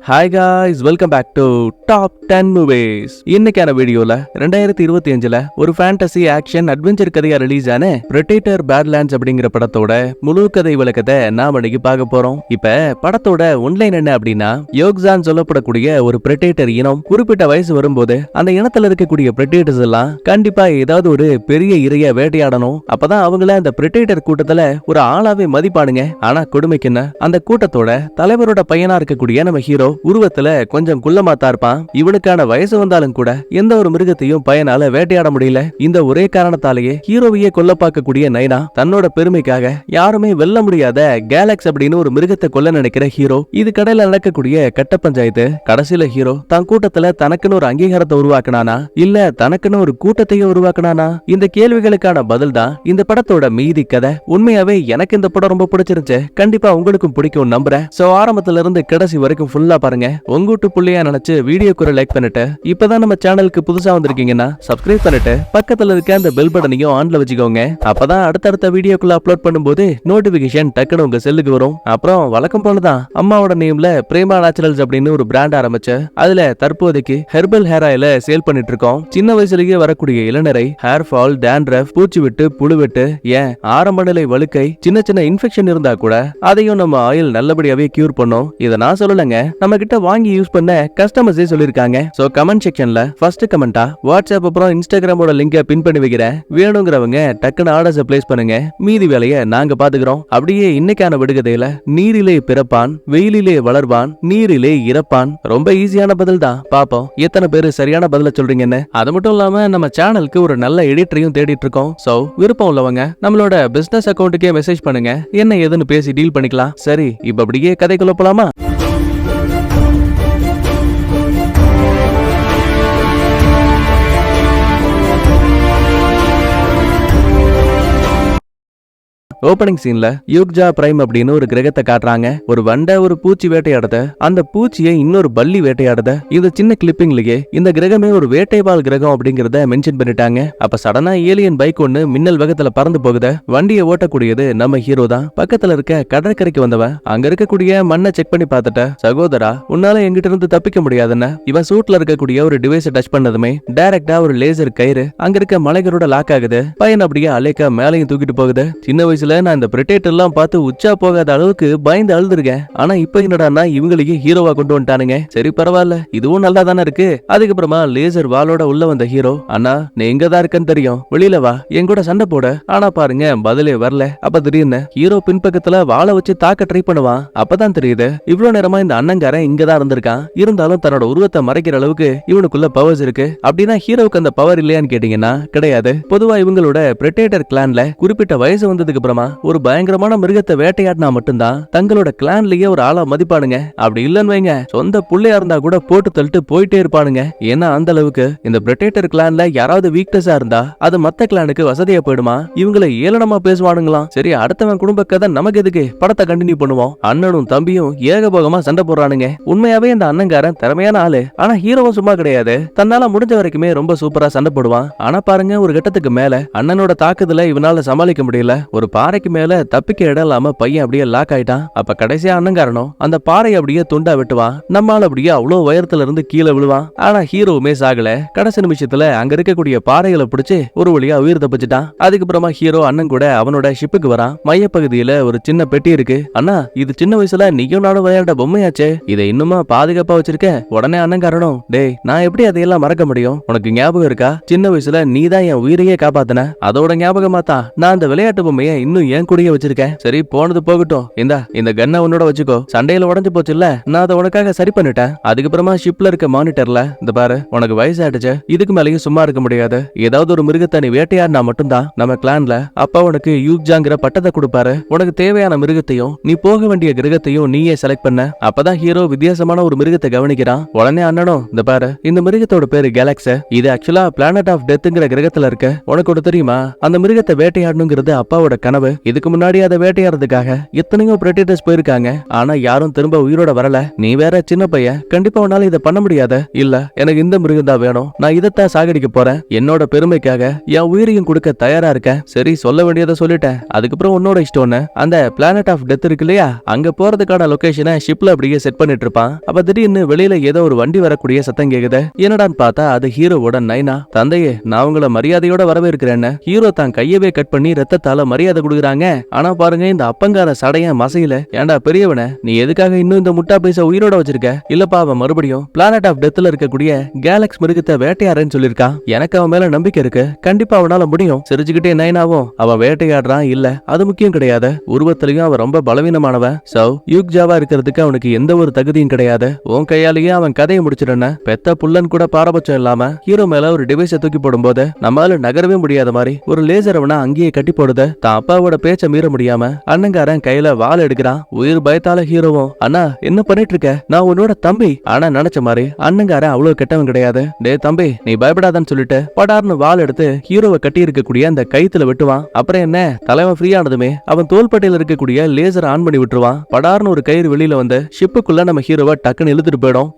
Hi guys, welcome back to top 10 movies. இன்னைக்கான வீடியோல 2025ல ஒரு ஃபேண்டசி ஆக்ஷன் அட்வென்ச்சர் கதையா ரிலீஸ் ஆன பிரெடேட்டர் பேட்லேண்ட்ஸ் அப்படிங்கிற படத்தோட முழு கதை விளக்கத்தை நாம இன்னைக்கு பார்க்க போறோம். இப்ப படத்தோட ஒன்லைன் என்ன அப்படின்னா, யோக்ஸான் சொல்லப்படக்கூடிய ஒரு பிரெடேட்டர் இனம் குறிப்பிட்ட வயசு வரும்போது அந்த இனத்துல இருக்கக்கூடிய பிரெடேட்டர்ஸ் எல்லாம் கண்டிப்பா ஏதாவது ஒரு பெரிய இரைய வேட்டையாடணும். அப்பதான் அவங்கள அந்த பிரெடேட்டர் கூட்டத்துல ஒரு ஆளாவே மதிப்பானுங்க. ஆனா கொடுமைக்கு என்ன, அந்த கூட்டத்தோட தலைவரோட பையனா இருக்கக்கூடிய நம்ம ஹீரோ உருவத்துல கொஞ்சம் குள்ளமாத்தா இருப்பான். இவனுக்கான வயசு வந்தாலும் கூட எந்த ஒரு மிருகத்தையும் பையனால வேட்டையாட முடியல. இந்த ஒரே காரணத்தாலேயே ஹீரோவையே கொல்ல பார்க்கக்கூடிய நைனா தன்னோட பெருமைக்காக யாருமே வெல்ல முடியாத கேலக்ஸ் அப்படின்னு ஒரு மிருகத்தை கொல்ல நினைக்கிற ஹீரோ. இது கடையில நடக்கக்கூடிய கட்ட பஞ்சாயத்து. கடைசியில ஹீரோ தன் கூட்டத்துல தனக்குன்னு ஒரு அங்கீகாரத்தை உருவாக்கினானா இல்ல தனக்குன்னு ஒரு கூட்டத்தையே உருவாக்கினானா? இந்த கேள்விகளுக்கான பதில் தான் இந்த படத்தோட மீதி கதை. உண்மையாவே எனக்கு இந்த படம் ரொம்ப பிடிச்சிருந்துச்சு. கண்டிப்பா உங்களுக்கும் பிடிக்கும் நம்புறேன். சோ ஆரம்பத்துல இருந்து கடைசி வரைக்கும் ஃபுல்லா பாருங்க. உங்கூட்டு புள்ளியா நினைச்சு வீடியோக்கு லைக் பண்ணிட்டு இப்பதான் நம்ம சேனலுக்கு புதுசா வந்திருக்கீங்கன்னா சப்ஸ்கிரைப் பண்ணிட்டு பக்கத்துல இருக்க அந்த பெல் பட்டனையும் ஆன்ல வச்சுக்கோங்க. அப்பதான் அடுத்தடுத்த வீடியோக்குள்ள அப்லோட் பண்ணும்போது நோட்டிபிகேஷன் டக்குனு உங்க செல்லுக்கு வரும். அப்புறம் வழக்கம் போலதான் அம்மாவோட நேம்ல பிரேமா நேச்சுரல்ஸ் அப்படின்னு ஒரு பிராண்ட் ஆரம்பிச்சு அதுல தற்போதைக்கு ஹெர்பல் ஹேர் ஆயில சேல் பண்ணிட்டு இருக்கோம். சின்ன வயசுலயே வரக்கூடிய இளநரை, ஹேர் ஃபால், டேண்ட்ரஃப், பூச்சி வெட்டு, புழு வெட்டு, ஏன் ஆரம்ப நிலை வழுக்கை, சின்ன சின்ன இன்ஃபெக்ஷன் இருந்தா கூட அதையும் நம்ம ஆயில் நல்லபடியாவே கியூர் பண்ணோம். இதை நான் சொல்லலங்க, நம்ம கிட்ட வாங்கி யூஸ் பண்ண கஸ்டமர்ஸே சொல்லிருக்காங்க. சோ கமெண்ட் செக்ஷன்ல ஃபர்ஸ்ட் கமெண்டா வாட்ஸ்அப் அப்புறம் இன்ஸ்டாகிராமோட லிங்கை பின் பண்ணி வைக்கிறேன். வேணுங்கிறவங்க டக்குன்னு ஆர்டர்ஸ் பிளேஸ் பண்ணுங்க. மீதி வேலையை நாங்க பாத்துக்கிறோம். அப்படியே இன்னைக்கான விடுகதையில நீரிலே பிறப்பான், வெயிலிலே வளர்வான், நீரிலே இறப்பான். ரொம்ப ஈஸியான பதில் தான். பாப்போம் எத்தனை பேரு சரியான பதில சொல்றீங்கன்னு. அது மட்டும் இல்லாம நம்ம சேனலுக்கு ஒரு நல்ல எடிட்டரையும் தேடிட்டு இருக்கோம். சோ விருப்பம் உள்ளவங்க நம்மளோட பிசினஸ் அக்கௌண்ட்டுக்கே மெசேஜ் பண்ணுங்க. என்ன ஏதுன்னு பேசி டீல் பண்ணிக்கலாம். சரி, இப்ப அப்படியே கதைக்குள்ள போலாமா? ஓபனிங் சீன்ல யூக்ஜா பிரைம் அப்படின்னு ஒரு கிரகத்தை காட்டுறாங்க. ஒரு வண்டை ஒரு பூச்சி வேட்டையாடுத, அந்த பூச்சியை இன்னொரு பல்லி வேட்டையாடுத. இந்த சின்ன கிளிப்பிங்லயே இந்த கிரகமே ஒரு வேட்டைவால் கிரகம் அப்படிங்கறத மென்ஷன் பண்ணிட்டாங்க. அப்ப சடனா ஏலியன் பைக் ஒன்னு மின்னல் வேகத்துல பறந்து போகுத. வண்டியை ஓட்டக்கூடியது நம்ம ஹீரோ தான். பக்கத்துல இருக்க கடற்கரைக்கு வந்தவன் அங்க இருக்கக்கூடிய மண்ணை செக் பண்ணி பார்த்துட்ட. சகோதரா, உன்னால எங்கிட்ட இருந்து தப்பிக்க முடியாதுன்னு இவன் சூட்ல இருக்கக்கூடிய ஒரு டிவைஸை டச் பண்ணதுமே டைரக்டா ஒரு லேசர் கயிறு அங்க இருக்க மலைகளோட லாக் ஆகுது. பையன் அப்படியே அலேக்கா மேலையும் தூக்கிட்டு போகுது. சின்ன வயசுல நான் இந்த பிரெடேட்டர் எல்லாம் பார்த்து உச்சா போகாத அளவுக்கு பயந்து அழுதுருக்கேன். ஆனா இப்ப என்னடான்னா இவங்களுக்கு ஹீரோவா கொண்டு வந்துட்டானுங்க. சரி பரவாயில்ல, இதுவும் நல்லா தானே இருக்கு. அதுக்கப்புறமா லேசர் வாளோட உள்ள வந்த ஹீரோ, அண்ணா நீ எங்க தான் இருக்கன்னு தெரியும், வெளியில வா, என் கூட சண்டை போட. ஆனா பாருங்க பதிலே வரல. அப்ப திடீர்னு ஹீரோ பின்பக்கத்துல வாளை வச்சு தாக்க ட்ரை பண்ணுவான். அப்பதான் தெரியுது இவ்வளவு நேரமா இந்த அண்ணங்காரன் இங்கதான் இருந்திருக்கான். இருந்தாலும் தன்னோட உருவத்தை மறைக்கிற அளவுக்கு இவனுக்குள்ள பவர்ஸ் இருக்கு. அப்படின்னா ஹீரோவுக்கு அந்த பவர் இல்லையான்னு கேட்டீங்கன்னா கிடையாது. பொதுவா இவங்களோட பிரெடேட்டர் கிளான்ல குறிப்பிட்ட வயசு வந்ததுக்கு அப்புறமா ஒரு பயங்கரமான மிருகத்தை வேட்டையாடினா மட்டும்தான் தங்களோட கிளான்லயே ஒரு ஆளா மதிப்பானுங்க. அப்படி இல்லன்னு வைங்க, சொந்த புள்ளையா இருந்தா கூட போட்டு தள்ளிட்டு போயிட்டே இருப்பானுங்க. ஏன்னா அந்த அளவுக்கு இந்த பிரெடேட்டர் கிளான்ல யாராவது வீக்னஸா இருந்தா அது மத்த கிளானுக்கு வசதியா போயிடுமா. இவங்களை ஏளனமா பேசுவானுங்களாம். சரி, அடுத்தவன் குடும்ப கதை நமக்கு எதுக்கு, படத்தை கண்டினியூ பண்ணுவோம். அண்ணனும் தம்பியும் ஏகபோகமா சண்டை போடுறானுங்க. உண்மையாவே இந்த அண்ணங்காரன் திறமையான ஆளு. ஆனா ஹீரோவும் சும்மா கிடையாது. தன்னால முடிஞ்ச வரைக்குமே ரொம்ப சூப்பரா சண்டை போடுவான். ஆனா பாருங்க ஒரு கட்டத்துக்கு மேல அண்ணனோட தாக்குதல இவனால சமாளிக்க முடியல. ஒரு பாறைக்கு மேல தப்பிக்க இடம் இல்லாம பையன் அப்படியே லாக் ஆயிட்டான். அப்ப கடைசியா அண்ணங்காரனும் அந்த பாறை அப்படியே துண்டா வெட்டுவான். நம்மால அப்படியே அவ்வளவு உயரத்துல இருந்து கீழே விழுவான். ஆனா ஹீரோவுமே சாகல. கடைசி நிமிஷத்துல அங்க இருக்கக்கூடிய பாறைகளை பிடிச்சு ஒரு வழியா உயிர் தப்பிச்சுட்டான். அதுக்கப்புறமா ஹீரோ அண்ணன் கூட அவனோட ஷிப்புக்கு வரான். மையப்பகுதியில ஒரு சின்ன பெட்டி இருக்கு. அண்ணா, இது சின்ன வயசுல நீயும் நானும் விளையாண்ட பொம்மையாச்சே, இதை இன்னுமா பாதுகாப்பா வச்சிருக்க? உடனே அண்ணங்காரனும், டேய் நான் எப்படி அதையெல்லாம் மறக்க முடியும், உனக்கு ஞாபகம் இருக்கா? சின்ன வயசுல நீ தான் என் உயிரையே காப்பாத்தின. அதோட ஞாபகமா தான் நான் அந்த விளையாட்டு பொம்மையை இன்னும் என் கூடயே வச்சிருக்கேன். சரி போனது போகட்டும், இந்த கன்னை உன்னோட வச்சுக்கோ. சண்டையில உடஞ்சு போச்சு இல்ல, நான் அதை உனக்காக சரி பண்ணிட்டேன். அதுக்கப்புறமா ஷிப்ல இருக்க மானிட்டர்ல இந்த பாரு, உனக்கு வயசாயிடுச்சு, இதுக்கு மேலேயும் சும்மா இருக்க முடியாது. ஏதாவது ஒரு மிருகத்தை நீ வேட்டையாடினா மட்டும்தான் நம்ம கிளான்ல அப்பா உனக்கு யூக்ஜாங்கிற பட்டத்தை கொடுப்பாரு. உனக்கு தேவையான மிருகத்தையும் நீ போக வேண்டிய கிரகத்தையும் நீயே செலக்ட் பண்ண. அப்பதான் ஹீரோ வித்தியாசமான ஒரு மிருகத்தை கவனிக்கிறான். உடனே அண்ணனும், இந்த பாரு, இந்த மிருகத்தோட பேரு கேலக்ஸ். இது ஆக்சுவலா பிளானட் ஆஃப் டெத்ங்கிற கிரகத்துல இருக்க. உனக்கு ஒரு தெரியுமா, அந்த மிருகத்தை வேட்டையாடணுங்கிறது அப்பாவோட கனவு. உணவு. இதுக்கு முன்னாடி அதை வேட்டையாடுறதுக்காக எத்தனையோ பிரெடிட்டர்ஸ் போயிருக்காங்க, ஆனா யாரும் திரும்ப உயிரோட வரல. நீ வேற சின்ன பையன், கண்டிப்பா உன்னால இதை பண்ண முடியாத. இல்ல, எனக்கு இந்த மிருகம் தான் வேணும், நான் இதைத்தான் சாகடிக்க போறேன், என்னோட பெருமைக்காக என் உயிரையும் கொடுக்க தயாரா இருக்கேன். சரி, சொல்ல வேண்டியதை சொல்லிட்டேன், அதுக்கப்புறம் உன்னோட இஷ்டம்னு அந்த பிளானட் ஆஃப் டெத் இருக்கு இல்லையா, அங்க போறதுக்கான லொகேஷனை ஷிப்ல அப்படியே செட் பண்ணிட்டு இருப்பான். அப்ப திடீர்னு வெளியில ஏதோ ஒரு வண்டி வரக்கூடிய சத்தம் கேக்குது. என்னடான்னு பார்த்தா அது ஹீரோவோட நைனா. தந்தையே, நான் உங்களை மரியாதையோட வரவேற்கிறேன்னு ஹீரோ தான் கையவே கட் பண்ணி ரத்தத்தால மரியாதை கொடுக்குறாங்க. ஆனா பாருங்க, இந்த அப்பங்கார சடைய மசையில, ஏண்டா பெரியவன, நீ எதுக்காக இன்னும் இந்த முட்டா பைசா உயிரோட வச்சிருக்க? இல்லப்பா, அவன் மறுபடியும் பிளானட் ஆஃப் டெத்ல இருக்கக்கூடிய கேலக்ஸ் மிருகத்தை வேட்டையாடுறேன்னு சொல்லிருக்கான். எனக்கு அவன் மேல நம்பிக்கை இருக்கு, கண்டிப்பா அவனால முடியும். சிரிச்சுக்கிட்டே நைனாவும், அவன் வேட்டையாடுறான் இல்ல, அது முக்கியம் கிடையாது, உருவத்திலையும் அவன் ரொம்ப பலவீனமானவன். சோ யூக்ஜாவா இருக்கிறதுக்கு அவனுக்கு எந்த ஒரு தகுதியும் கிடையாது. உன் கையாலேயே அவன் கதையை முடிச்சிடன. பெத்த புள்ளன் கூட பாரபட்சம் இல்லாம ஹீரோ மேல ஒரு டிவைஸை தூக்கி போடும்போது நம்மளால நகரவே முடியாத மாதிரி ஒரு லேசர் அவனை அங்கேயே கட்டி போடுது. தான் அப்பாவோட பேச்ச மீற முடியாம அண்ணங்காரன் கையில வாள் எடுக்கிறான். உயிர் பயத்தால ஹீரோவும், அண்ணா என்ன பண்ணிட்டு இருக்க, நான் உன்னோட தம்பி. ஆனா நினைச்ச மாதிரி அண்ணங்காரன் அவ்வளவு கெட்டவன் கிடையாது. டே தம்பி, நீ பயப்படாதான்னு சொல்லிட்டு படார்னு வாள் எடுத்து ஹீரோவை கட்டி இருக்கக்கூடிய அந்த கயித்துல வெட்டுவான். அப்புறம் என்ன, தலைவன் ஃப்ரீ ஆனதுமே அவன் தோள்பட்டையில இருக்கக்கூடிய லேசர் ஆன் பண்ணி விட்டுருவான். படார்னு ஒரு கயிறு வெளியில வந்து ஷிப்புக்குள்ள நம்ம ஹீரோவை டக்குன்னு இழுத்துட்டு போயிடும்.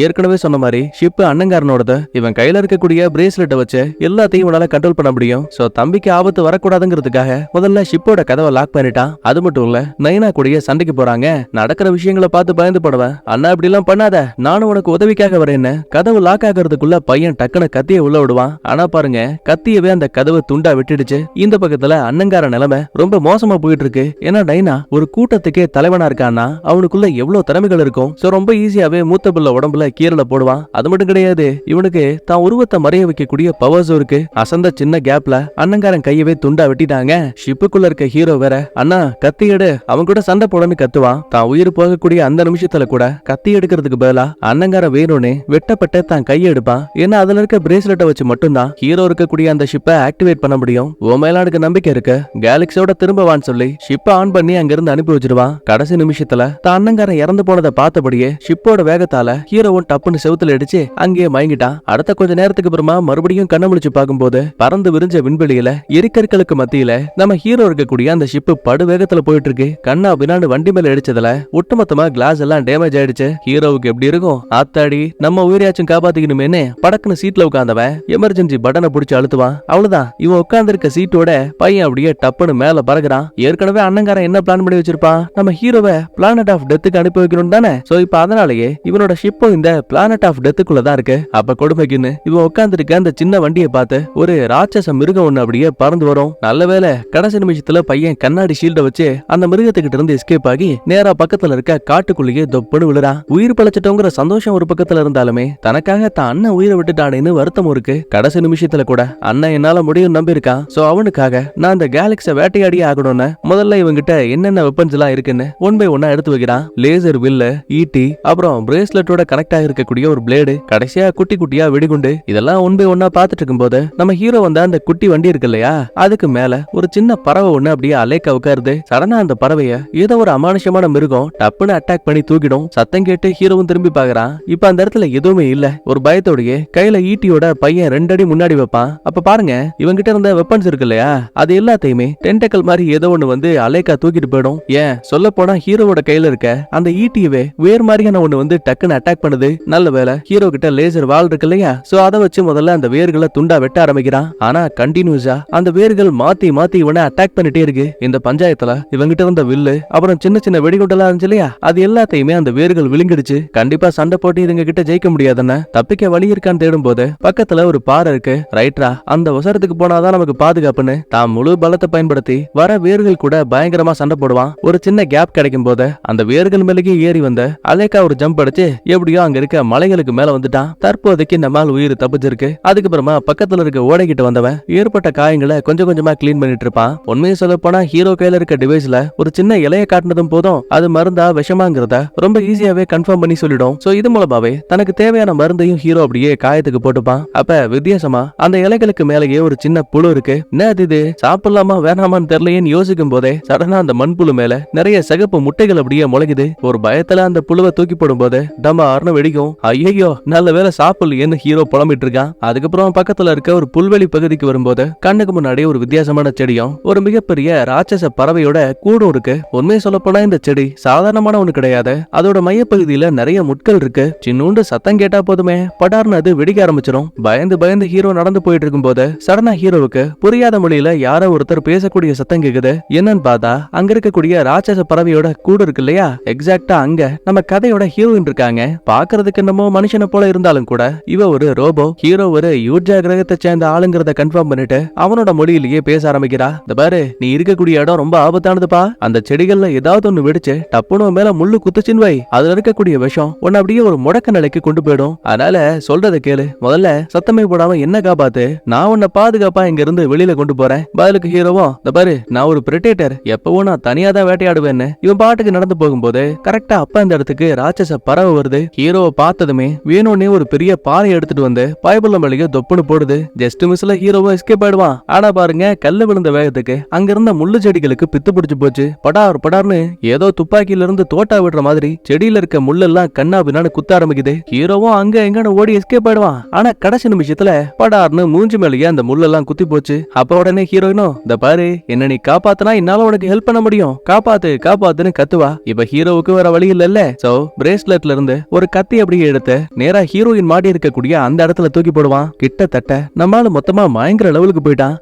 ஏற்கனவே சொன்ன மாதிரி ஷிப் அண்ணங்காரனோடது. இவன் கையில இருக்கக்கூடிய பிரேஸ்லெட்டை வச்சு எல்லாத்தையும் இவனால கண்ட்ரோல் பண்ண முடியும். சோ தம்பிக்கு ஆபத்து வரக்கூடாதுங்கிறதுக்காக முதல்ல ஷிப்போட கதவை லாக் பண்ணிட்டான். அது மட்டும் இல்ல, நைனா கூடயே சண்டைக்கு போறாங்க. நடக்கிற விஷயங்களை பார்த்து பயந்து போடுவேன். அண்ணா இப்படி எல்லாம் பண்ணாத, நானும் உனக்கு உதவிக்காக வரேன்னு கதவு லாக் ஆகிறதுக்குள்ள பையன் டக்குன்னு கத்தியை உள்ள விடுவான். ஆனா பாருங்க, கத்தியவே அந்த கதவு துண்டா விட்டுடுச்சு. இந்த பக்கத்துல அண்ணங்கார நிலைமை ரொம்ப மோசமா போயிட்டு இருக்கு. ஏன்னா நைனா ஒரு கூட்டத்துக்கே தலைவனா இருக்கான்னா அவனுக்குள்ள எவ்வளவு திறமைகள் இருக்கும். சோ ரொம்ப ஈஸியாவே மூத்த பிள்ளை உடம்புல கீரல போடுவான். அது மட்டும் கிடையாது, இவனுக்கு தான் உருவத்தை மறைய வைக்கக்கூடிய பவர்ஸ் இருக்கு. அசந்த சின்ன கேப்ல அண்ணங்காரன் கையவே துண்டா வெட்டிட்டாங்க. ஷிப்புக்குள்ள இருக்க ஹீரோ வேற, அண்ணா கத்தி எடு, அவன் கூட சண்டை போடன்னு கத்துவான். தான் உயிர் போகக்கூடிய அந்த நிமிஷத்துல கூட கத்தி எடுக்கிறதுக்கு பதிலா அண்ணங்காரன் வேணும்னே வெட்டப்பட்ட தான் கையை எடுப்பான். ஏன்னா அதுல இருக்க பிரேஸ்லெட்டை வச்சு மட்டும்தான் ஹீரோ இருக்கக்கூடிய அந்த ஷிப்பை ஆக்டிவேட் பண்ண முடியும். உன் மேல எனக்கு நம்பிக்கை இருக்கு, கேலக்ஸியோட திரும்பவான்னு சொல்லி ஷிப்பை ஆன் பண்ணி அங்கிருந்து அனுப்பி வச்சிருவான். கடைசி நிமிஷத்துல தான் அண்ணங்காரன் இறந்து போனதை பார்த்தபடியே ஷிப்போட வேகத்தால ஹீரோ டப்புன்னு செவுத்துல அடிச்சு அங்கேயே மயங்கிட்டான். அடுத்த கொஞ்ச நேரத்துக்கு அப்புறமா மறுபடியும் கண்ண முழிச்சு பார்க்கும்போது பறந்து விரிஞ்ச விண்வெளியில எரிக்கற்களுக்கு மத்தியில நம்ம ஹீரோ இருக்கக்கூடிய அந்த ஷிப் படு வேகத்துல போயிட்டு இருக்கு. கண்ணா பின்னாடி வண்டி மேல அடிச்சதுல ஒட்டுமொத்தமா கிளாஸ் எல்லாம் டேமேஜ் ஆயிடுச்சு. ஹீரோவுக்கு எப்படி இருக்கும், ஆத்தாடி நம்ம உயிரியாச்சும் காப்பாத்திக்கணுமேனு படக்குன்னு சீட்ல உட்கார்ந்தவன் எமர்ஜென்சி பட்டனை பிடிச்சு அழுத்துவான். அவ்வளவுதான், இவன் உட்கார்ந்து இருக்க சீட்டோட பையன் அப்படியே டப்புன்னு மேல பறகுறான். ஏற்கனவே அண்ணங்காரன் என்ன பிளான் பண்ணி வச்சிருப்பான், நம்ம ஹீரோவை பிளானட் ஆஃப் டெத்துக்கு அனுப்பி வைக்கணும் தானே. சோ இப்ப அதனாலேயே இவனோட ஷிப்பும் இந்த பிளானட் ஆஃப் டெத்துக்குள்ள தான் இருக்கு. அப்ப கொடுமைக்குன்னு இவன் உட்கார்ந்துருக்க அந்த சின்ன வண்டியை பார்த்து ஒரு ராட்சச மிருகம் ஒண்ணு அப்படியே பறந்து வரும். நல்ல வேளை கடைசி நிமிஷத்துல பையன் கண்ணாடி ஷீல்ட வச்சு அந்த மிருகத்துக்கிட்ட இருந்து எஸ்கேப் ஆகி நேரா பக்கத்துல இருக்க காட்டுக்குள்ளேயே தொப்புன்னு விழுறான். உயிர் பழச்சிட்டோங்கிற சந்தோஷம் ஒரு பக்கத்துல இருந்தாலுமே தனக்காக தான் அண்ணன் உயிரை விட்டுட்டானேன்னு வருத்தம் இருக்கு. கடைசி நிமிஷத்துல கூட அண்ணன் என்னால முடியும் நம்பி இருக்கான். சோ அவனுக்காக நான் அந்த கேலக்ஸை வேட்டையாடியே ஆகணும்னு முதல்ல இவங்கிட்ட என்னென்ன வெப்பன்ஸ் எல்லாம் இருக்குன்னு ஒன் பை ஒன்னா எடுத்து வைக்கிறான். லேசர் வில்லு, ஈட்டி, அப்புறம் பிரேஸ்லெட்டோட கனெக்ட் ஆகிருக்கக்கூடிய ஒரு பிளேடு, கடைசியா குட்டி குட்டியா வெடிகுண்டு. இதெல்லாம் ஒன் பை ஒன்னா பாத்துட்டு இருக்கும்போது நம்ம ஹீரோ வந்த அந்த குட்டி வண்டி இருக்கு இல்லையா, அதுக்கு மேல ஒரு சின்ன பறவை ஒண்ணு அப்படியே அலேக்கா உட்காருது. சடனா அந்த பறவைய ஏதோ ஒரு அமானுஷமான மிருகம் டப்புன்னு அட்டாக் பண்ணி தூக்கிடும். சத்தம் கேட்டு ஹீரோவும் திரும்பி பாக்குறான். இப்ப அந்த இடத்துல எதுவுமே இல்ல. ஒரு பயத்தோடயே கையில ஈட்டியோட பையன் 2 அடி முன்னாடி வைப்பான். அப்ப பாருங்க, இவங்கிட்ட இருந்த வெப்பன்ஸ் இருக்கு இல்லையா, அது எல்லாத்தையுமே டென்டக்கல் மாதிரி ஏதோ ஒண்ணு வந்து அலேக்கா தூக்கிட்டு போயிடும். ஏன் சொல்ல போனா ஹீரோவோட கையில இருக்க அந்த ஈட்டியவே வேறு மாதிரியான ஒண்ணு வந்து டக்குன்னு அட்டாக் பண்ணுது. நல்ல வேலை ஹீரோ கிட்ட லேசர் வால் இருக்கு இல்லையா, சோ அதை வச்சு முதல்ல அந்த வேர்களை துண்டா வெட்ட ஆரம்பிக்கிறான். ஆனா கண்டினியூஸா அந்த வேர்கள் மாத்தி மாத்தி இவனை அட்டாக் பண்ணிட்டே இருக்கு. இந்த பஞ்சாயத்துல இவங்கிட்ட இருந்த வில்லு அப்புறம் சின்ன சின்ன வெடிகுண்டெல்லாம் இருந்துச்சு இல்லையா, அது எல்லாத்தையுமே அந்த வேர்கள் விழுங்கிடுச்சு. கண்டிப்பா சண்டை போட்டு இதுங்க கிட்ட ஜெயிக்க முடியாதுன்னு தப்பிக்க வழி இருக்கான்னு தேடும் போது பக்கத்துல ஒரு பாறை இருக்கு. ரைட்ரா, அந்த அவசரத்துக்கு போனாதான் நமக்கு பாதுகாப்புன்னு தான் முழு பலத்தை பயன்படுத்தி வர வேர்கள் கூட பயங்கரமா சண்டை போடுவான். ஒரு சின்ன கேப் கிடைக்கும் போது அந்த வேர்கள் மேலேயே ஏறி வந்த அலேக்கா ஒரு ஜம்ப் அடிச்சு எப்படியோ அங்க இருக்க மலைகளுக்கு மேல வந்துட்டான். தற்போதைக்கு நம்மால் உயிர் தப்பிச்சிருக்கு. அதுக்கப்புறமா பக்கத்துல இருக்க ஓடைகிட்ட வந்தவன் ஏற்பட்ட காயங்களை கொஞ்சம் கொஞ்சமா கிளீன் பண்ணிட்டு இருப்பான். உண்மையை சொல்ல போனா ஹீரோ கையில இருக்க டிவைஸ்ல ஒரு சின்ன இலைய காட்டினதும் போதும் அது மருந்தா விஷமாங்கிறத ரொம்ப ஈஸியாவே கன்ஃபார்ம் பண்ணி சொல்லிடும். சோ இது மூலமாவே தனக்கு தேவையான மருந்தையும் ஹீரோ அப்படியே காயத்துக்கு போட்டுப்பான். அப்ப வித்தியாசமா அந்த இலைகளுக்கு மேலேயே ஒரு சின்ன புழு இருக்கு. என்ன இது, சாப்பிடலாமா வேணாமான்னு தெரியலையேன்னு யோசிக்கும் போதே சடனா அந்த மண்புழு மேல நிறைய சிகப்பு முட்டைகள் அப்படியே முளைக்குது. ஒரு பயத்துல அந்த புழுவை தூக்கி போடும் போது டமார்னு வெடிக்கும். ஐயோ நல்ல வேலை சாப்பிடலையேன்னு ஹீரோ புலம்பிட்டு இருக்கான். அதுக்கப்புறம் பக்கத்துல இருக்க ஒரு புல்வெளி பகுதிக்கு வரும்போது கண்ணுக்கு முன்னாடி ஒரு வித்தியாசமான செடியும் ஒரு மிகப்பெரிய ராட்சச பறவையோட கூடும் இருக்கு. உண்மையை சொல்ல போனா இந்த செடி சாதாரணமான ஒண்ணு கிடையாது. அதோட மையப்பகுதியில நிறைய முட்கள் இருக்கு. சின்னூண்டு சத்தம் கேட்டா போதுமே படார்னு அது வெடிக்க ஆரம்பிச்சிடும். பயந்து பயந்து ஹீரோ நடந்து போயிட்டு இருக்கும் போது சடனா ஹீரோவுக்கு புரியாத மொழியில யாரோ ஒருத்தர் பேசக்கூடிய சத்தம் கேக்குது. என்னன்னு பார்த்தா அங்க இருக்கக்கூடிய ராட்சச பறவையோட கூடு இருக்கு இல்லையா, எக்ஸாக்டா அங்க நம்ம கதையோட ஹீரோயின் இருக்காங்க. பாக்குறதுக்கு என்னமோ மனுஷனை போல இருந்தாலும் கூட இவ ஒரு ரோபோ. ஹீரோ ஒரு யூர்ஜா கிரகத்தை சேர்ந்த ஆளுங்கிறத கன்ஃபார்ம் பண்ணிட்டு அவனோட மொழியிலேயே பேச ஆரம்பிக்கிறா. இந்த பாரு, நீ இருக்கக்கூடிய இடம் ரொம்ப ஆபத்தானதுப்பா. அந்த செடிகள்ல ஏதாவது ஒண்ணு வெடிச்சு டப்புனு மேல முள்ளு குத்துச்சின் வை, அதுல இருக்கக்கூடிய விஷம் உன்னை அப்படியே ஒரு முடக்க நிலைக்கு கொண்டு போயிடும். அதனால சொல்றத கேளு, முதல்ல சத்தமே போடாம என்ன காப்பாத்து, நான் உன்னை பாதுகாப்பா இங்க இருந்து வெளியில கொண்டு போறேன். பதிலுக்கு ஹீரோவும், இந்த பாரு நான் ஒரு பிரிட்டேட்டர், எப்பவும் நான் தனியா தான் வேட்டையாடுவேன்னு இவன் பாட்டுக்கு நடந்து போகும்போது கரெக்டா அப்ப அந்த இடத்துக்கு ராட்சச பறவை வருது. ஹீரோவை பார்த்ததுமே வேணும்னே ஒரு பெரிய பாறை எடுத்துட்டு வந்து பைபிள்ல மளிகை தொப்புன்னு போடுது. ஜஸ்ட் மிஸ்ல ஹீரோவை எஸ்கேப் ஆயிடுவான். ஆனா பாருங்க, கல்லு விழுந்த வேகத்துக்கு அங்க இருந்த முள்ளு செடிகளுக்கு பித்து பிடிச்சு போச்சு. படார்னு ஏதோ துப்பாக்கியில இருந்து தோட்டா விடுற மாதிரி செடியில இருக்க முள்ளெல்லாம் கண்ணா பின்னான்னு குத்த ஆரம்பிக்குது. ஹீரோவும் அங்க எங்கன்னு ஓடி எஸ்கேப் ஆயிடுவான். ஆனா கடைசி நிமிஷத்துல படார்னு மூஞ்சி மேலேயே அந்த முள்ளெல்லாம் குத்தி போச்சு. அப்ப உடனே ஹீரோயினும், இந்த பாரு என்ன நீ காப்பாத்தினா என்னால உனக்கு ஹெல்ப் பண்ண முடியும், காப்பாத்து காப்பாத்துன்னு கத்துவா. இப்ப ஹீரோவுக்கு வேற வழி இல்ல. சோ பிரேஸ்லெட்ல இருந்து ஒரு கத்தி அப்படியே எடுத்து நேரா ஹீரோயின் மாட்டி இருக்கக்கூடிய அந்த இடத்துல தூக்கி போடுவான். கிட்டத்தட்ட நம்மால மொத்தமா பயங்கர லெவலுக்கு போயிட்டான்.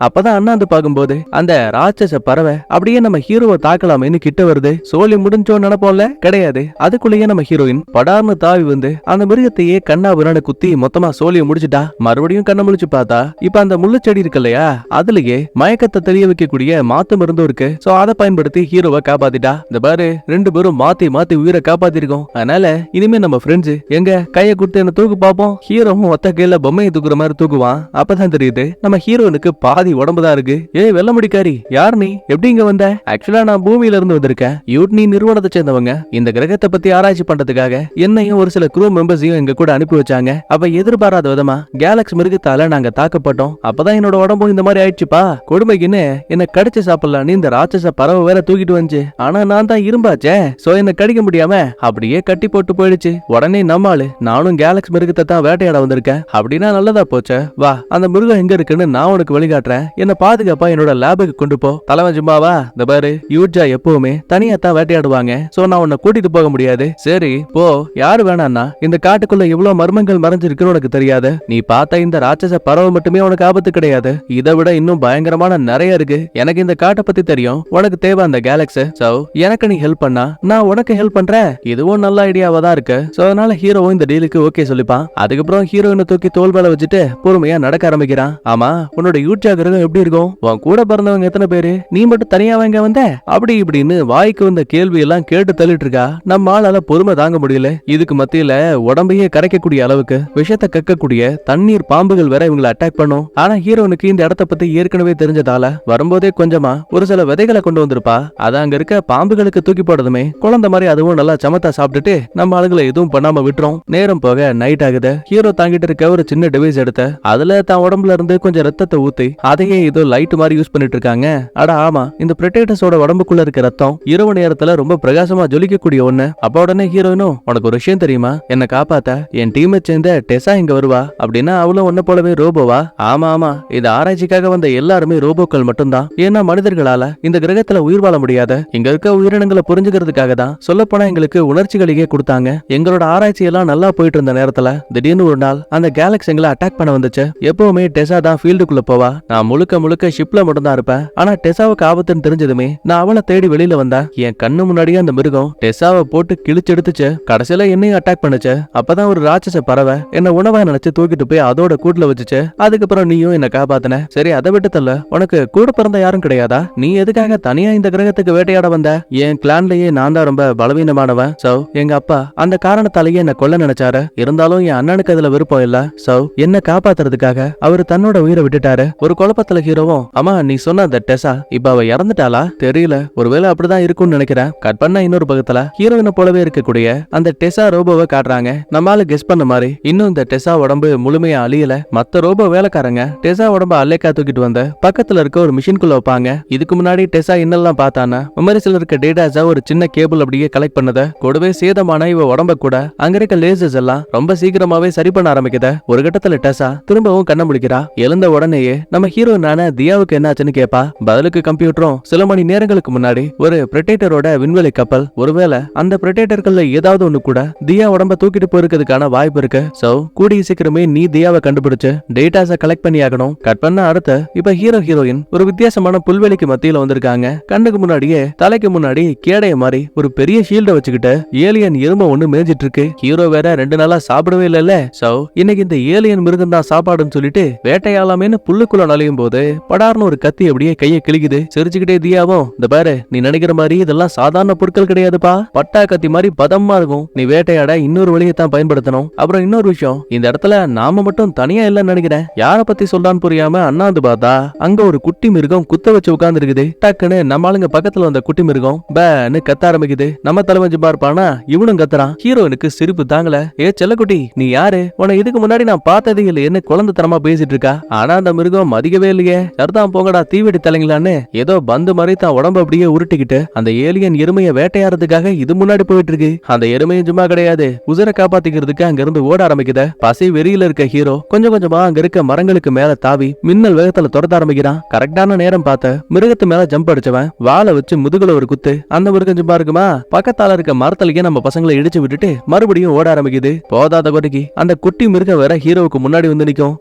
அப்பதான் அண்ணாந்து பாக்கும்போது அந்த ராட்சச பறவை அப்படியே நம்ம ஹீரோவை தாக்கலாமேன்னு கிட்ட வருது. சோழி முடிஞ்சோன்னு நினைப்போம்ல, கிடையாது. அதுக்குள்ளேயே நம்ம ஹீரோயின் படார்னு தாவி வந்து அந்த மிருகத்தையே கண்ணா விரான குத்தி மொத்தமா சோழியை முடிச்சுட்டா. மறுபடியும் கண்ணை முழிச்சு பார்த்தா இப்ப அந்த முள்ளு செடி இருக்கு இல்லையா, அதுலயே மயக்கத்தை தெரிய வைக்கக்கூடிய மாத்து மருந்தும் இருக்கு. சோ அதை பயன்படுத்தி ஹீரோவை காப்பாத்திட்டா. இந்த பாரு, ரெண்டு பேரும் மாத்தி மாத்தி உயிரை காப்பாத்திருக்கோம். அதனால இனிமே நம்ம ஃப்ரெண்ட்ஸ் எங்க கையை கொடுத்து என்ன தூக்கு பாப்போம். ஹீரோவும் ஒத்த கையில பொம்மையை தூக்குற மாதிரி தூக்குவான். அப்பதான் தெரியுது நம்ம ஹீரோனுக்கு பாதி உடம்புதான் இருக்கு. வெள்ள முடிக்காரி, யார் நீ, எப்படி இங்க வந்த? ஆக்சுவலா நான் பூமியில இருந்து வந்திருக்கேன். யூட்னி நிறுவனத்தை சேர்ந்தவங்க இந்த கிரகத்தை பத்தி ஆராய்ச்சி பண்றதுக்காக என்னையும் ஒரு சில க்ரூ மெம்பர்ஸையும் எங்க கூட அனுப்பி வச்சாங்க. அப்ப எதிர்பாராத விதமா கேலக்ஸ் மிருகத்தால நாங்க தாக்கப்பட்டோம். அப்பதான் என்னோட உடம்பும் இந்த மாதிரி ஆயிடுச்சுப்பா. கொடுமைக்குன்னு என்ன கடிச்சு சாப்பிடலான்னு இந்த ராட்சச பறவை வேற தூக்கிட்டு வந்துச்சு. ஆனா நான் தான் இரும்பாச்சே, சோ என்ன கடிக்க முடியாம அப்படியே கட்டி போட்டு போயிடுச்சு. உடனே நம்மாளு, நானும் கேலக்ஸ் மிருகத்தை தான் வேட்டையாட வந்திருக்கேன். அப்படின்னா நல்லதா போச்சே, வா அந்த மிருகம் எங்க இருக்குன்னு நான் உனக்கு வழிகாட்டுறேன். என்ன பாதுகாப்பா என்னோட லேபுக்கு கொண்டு போ. தலைவன் சும்மாவா, இந்த பாரு யூர்ஜா எப்பவுமே தனியா தான் வேட்டையாடுவாங்க. சோ நான் உன்னை கூட்டிட்டு போக முடியாது. சரி போ, யாரு வேணான்னா இந்த காட்டுக்குள்ள எவ்வளவு மர்மங்கள் மறைஞ்சிருக்குன்னு உனக்கு தெரியாது. நீ பார்த்த இந்த ராட்சச பறவை மட்டுமே உனக்கு ஆபத்து கிடையாது, இதை விட இன்னும் பயங்கரமான நிறைய இருக்கு. எனக்கு இந்த காட்டை பத்தி தெரியும், உனக்கு தேவை அந்த கேலக்ஸ். சோ எனக்கு நீ ஹெல்ப் பண்ணா நான் உனக்கு ஹெல்ப் பண்றேன். இதுவும் நல்ல ஐடியாவா தான் இருக்கு. சோ அதனால ஹீரோவும் இந்த டீலுக்கு ஓகே சொல்லிப்பான். அதுக்கப்புறம் ஹீரோயினை தூக்கி தோல் மேல வச்சுட்டு பொறுமையா நடக்க ஆரம்பிக்கிறான். ஆமா, உன்னோட யூர்ஜா கிரகம் எப்படி இருக்கும், உன் கூட பிறந்தவங்க எத்தனை பேரு, நீ மட்டும் தனியா வாங்க வந்த, அப்படி இப்படின்னு வாய்க்கு வந்த கேள்வி எல்லாம் கேட்டு தள்ளிட்டு இருக்கா. நம்ம ஆளால பொறுமை தாங்க முடியல. இதுக்கு மத்தியில உடம்பையே கரைக்கக்கூடிய அளவுக்கு விஷத்தை கக்கக்கூடிய தண்ணீர் பாம்புகள் வேற இவங்களை அட்டாக் பண்ணும். ஆனா ஹீரோனுக்கு இந்த இடத்த பத்தி ஏற்கனவே தெரிஞ்சதால வரும்போதே கொஞ்சமா ஒரு சில விதைகளை கொண்டு வந்திருப்பா. அத அங்க இருக்க பாம்புகளுக்கு தூக்கி போடுறதுமே குழந்தை மாதிரி அதுவும் நல்லா சமத்தா சாப்பிட்டுட்டு நம்ம ஆளுகளை எதுவும் பண்ணாம விட்டுரும். நேரம் போக நைட் ஆகுது. ஹீரோ தாங்கிட்டு இருக்க ஒரு சின்ன டிவைஸ் எடுத்து அதுல தான் உடம்புல இருந்து கொஞ்சம் ரத்தத்தை ஊத்தி அதையே ஏதோ லைட் மாதிரி யூஸ் பண்ணிட்டு இருக்காங்க. அட ஆமா, இந்த பிரெட்டேட்டர்ஸோட உடம்புக்குள்ள இருக்க ரத்தம் இரவு நேரத்துல ரொம்ப பிரகாசமா ஜொலிக்கக்கூடிய ஒண்ணு. அப்ப உடனே ஹீரோயினும், உனக்கு ஒரு விஷயம் தெரியுமா, என்ன காப்பாத்த என் டீமை சேர்ந்த டெசா இங்க வருவா. அப்படின்னா அவளும் ஒன்ன போலவே ரோபோவா? ஆமா ஆமா, இது ஆராய்ச்சிக்காக வந்த எல்லாருமே ரோபோக்கள் மட்டும்தான். ஏன்னா மனிதர்களால இந்த கிரகத்துல உயிர் வாழ முடியாத இங்க இருக்க உயிரினங்களை புரிஞ்சுக்கிறதுக்காக தான் சொல்ல போனா எங்களுக்கு உணர்ச்சிகளையே கொடுத்தாங்க. எங்களோட ஆராய்ச்சி எல்லாம் நல்லா போயிட்டு இருந்த நேரத்துல திடீர்னு ஒரு நாள் அந்த கேலக்ஸ் எங்களை அட்டாக் பண்ண வந்துச்சு. எப்பவுமே டெசா தான் ஃபீல்டுக்குள்ள போவா, நான் முழுக்க ஷிப்ல மட்டும் தான் இருப்பேன். ஆனா டெசாவுக்கு ஆபத்துன்னு தெரிஞ்சதுமே நான் அவளை தேடி வெளியில வந்தேன். என் கண்ணு முன்னாடியே அந்த மிருகம் டெசாவை போட்டு கிழிச்சு எடுத்துச்சு. கடைசியில என்னையும் அட்டாக் பண்ணுச்சு. அப்பதான் ஒரு ராட்சச பறவை என்ன உணவா நினைச்சு தூக்கிட்டு போய் அதோட கூட்டுல வச்சுச்சு. அதுக்கப்புறம் நீயும் என்ன காப்பாத்தின. சரி அதை விட்டு தள்ள, உனக்கு கூட பிறந்த யாரும் கிடையாதா? நீ எதுக்காக தனியா இந்த கிரகத்துக்கு வேட்டையாட வந்த? என் கிளான்லயே நான் தான் ரொம்ப பலவீனமானவன். சோ எங்க அப்பா அந்த காரணத்தாலேயே என்ன கொல்ல நினைச்சாரு. இருந்தாலும் என் அண்ணனுக்கு அதுல விருப்பம் இல்ல. சோ என்ன காப்பாத்துறதுக்காக அவரு தன்னோட உயிரை விட்டுட்டாரு. ஒரு குழப்பத்துல ஹீரோவும், அம்மா நீ சொன்ன அந்த டெசா இப்ப அவ இறந்துட்டாளா தெரியல, ஒருவேளை அப்படிதான் இருக்கும்னு நினைக்கிறேன். கட் பண்ண இன்னொரு பக்கத்துல ஹீரோயினை போலவே இருக்கக்கூடிய அந்த டெசா ரோபோவை காட்டுறாங்க. நம்மால கெஸ் பண்ண மாதிரி இன்னும் இந்த டெசா உடம்பு முழுமையா அழியல. மத்த ரோபோ வேலைக்காரங்க டெசா உடம்ப அலேக்கா தூக்கிட்டு வந்த பக்கத்துல இருக்க ஒரு மிஷின்குள்ள வைப்பாங்க. இதுக்கு முன்னாடி டெசா என்னெல்லாம் பார்த்தானா மெமரிஸ்ல இருக்க டேட்டாஸா ஒரு சின்ன கேபிள் அப்படியே கலெக்ட் பண்ணத கூடவே சேதமான இவ உடம்ப கூட அங்க இருக்க லேசர்ஸ் எல்லாம் ரொம்ப சீக்கிரமாவே சரி பண்ண ஆரம்பிக்குத. ஒரு கட்டத்துல டெசா திரும்பவும் கண்ண முழிக்கிறா. எழுந்த உடனேயே நம்ம ஹீரோயினான தியாவுக்கு என்னாச்சுன்னு கேப்பா. பதிலுக்கு கம்ப்யூட்டரும் சில மணி நேரங்களுக்கு முன்னாடி ஒரு பிரெட்டேட்டரோட விண்வெளி கப்பல், ஒருவேளை அந்த பிரெட்டேட்டர்கள்ல ஏதாவது ஒண்ணு கூட தியா உடம்ப தூக்கிட்டு போறதுக்கான வாய்ப்பு இருக்கு. சோ கூடிய சீக்கிரமே நீ தியாவை கண்டுபிடிச்சு டேட்டாஸ கலெக்ட் பண்ணி ஆகணும். கட் பண்ண அடுத்து இப்ப ஹீரோயின் ஒரு வித்தியாசமான புல்வெளிக்கு மத்தியில வந்திருக்காங்க. கண்ணுக்கு முன்னாடியே தலைக்கு முன்னாடி கேடைய மாதிரி ஒரு பெரிய ஷீல்ட வச்சுக்கிட்டு ஏலியன் எருமை ஒண்ணு மேய்ஞ்சிட்டு இருக்கு. ஹீரோ வேற 2 நாளா சாப்பிடவே இல்ல. சோ இன்னைக்கு இந்த ஏலியன் மிருகம் தான் சாப்பாடுன்னு சொல்லிட்டு வேட்டையாளாமேன்னு புல்லுக்குள்ள நுழையும் போது படார்னு ஒரு கத்தி அப்படியே கையை கிழிக்குது. சிரிச்சுக்கிட்டே தியாவும், இந்த பாரு நீ நினைக்கிற மாதிரி இதெல்லாம் சாதாரண பொருட்கள் கிடையாதுப்பா, பட்டா கத்தி மாதிரி பதமா இருக்கும். நீ வேட்டையாட இன்னொரு வழியை தான் பயன்படுத்தணும். அப்புறம் இன்னொரு விஷயம், இந்த இடத்துல நாம மட்டும் தனியா இல்லன்னு நினைக்கிறேன். யார பத்தி சொல்றான்னு புரியாம அண்ணாந்து பார்த்தா அங்க ஒரு குட்டி மிருகம் குத்த வச்சு உட்கார்ந்து இருக்குது. டக்குன்னு நம்ம ஆளுங்க பக்கத்துல வந்த குட்டி மிருகம் பேன்னு கத்த ஆரம்பிக்குது. நம்ம தலைவஞ்சு பார்ப்பானா இவனும் கத்துறான். ஹீரோனுக்கு சிரிப்பு தாங்கல. ஏ செல்லக்குட்டி நீ யாரு, உன இதுக்கு முன்னாடி நான் பார்த்ததே இல்லை, என்ன குழந்தைத்தனமா பேசிட்டு இருக்கா. ஆனா அந்த மிருகம் மதிக்கவே இல்லையே. சரிதான் போங்கடா தீவெடி தலைங்களான்னு ஏதோ பந்து மாதிரி தான் உடம்பு அப்படியே உருட்டிக்கிட்டு அந்த ஏலியன் எருமையை வேட்டையாடுறதுக்காக இது முன்னாடி போயிட்டு இருக்கு. அந்த எருமையும் சும்மா கிடையாது, உசுரை காப்பாத்திக்கிறதுக்கு அங்க இருந்து ஓட ஆரம்பிக்குத. பசி வெறியில இருக்க ஹீரோ கொஞ்சம் கொஞ்சமா அங்க இருக்க மரங்களுக்கு மேல தாவி மின்னல் வேகத்துல துரத்த ஆரம்பிக்கிறான். கரெக்டான நேரம் பார்த்த மிருகத்து மேல ஜம்ப் அடிச்சவன் வாளை வச்சு முதுகுல ஒரு குத்து. அந்த மிருகம் சும்மா இருக்குமா, பக்கத்தால இருக்க மரத்தலையே நம்ம பசங்களை இடிச்சு விட்டுட்டு மறுபடியும் ஓட ஆரம்பிக்குது. போதாத குறைக்கு அந்த குட்டி மிருகம் வேற ஹீரோவுக்கு முன்னாடி வந்து நிக்கும்.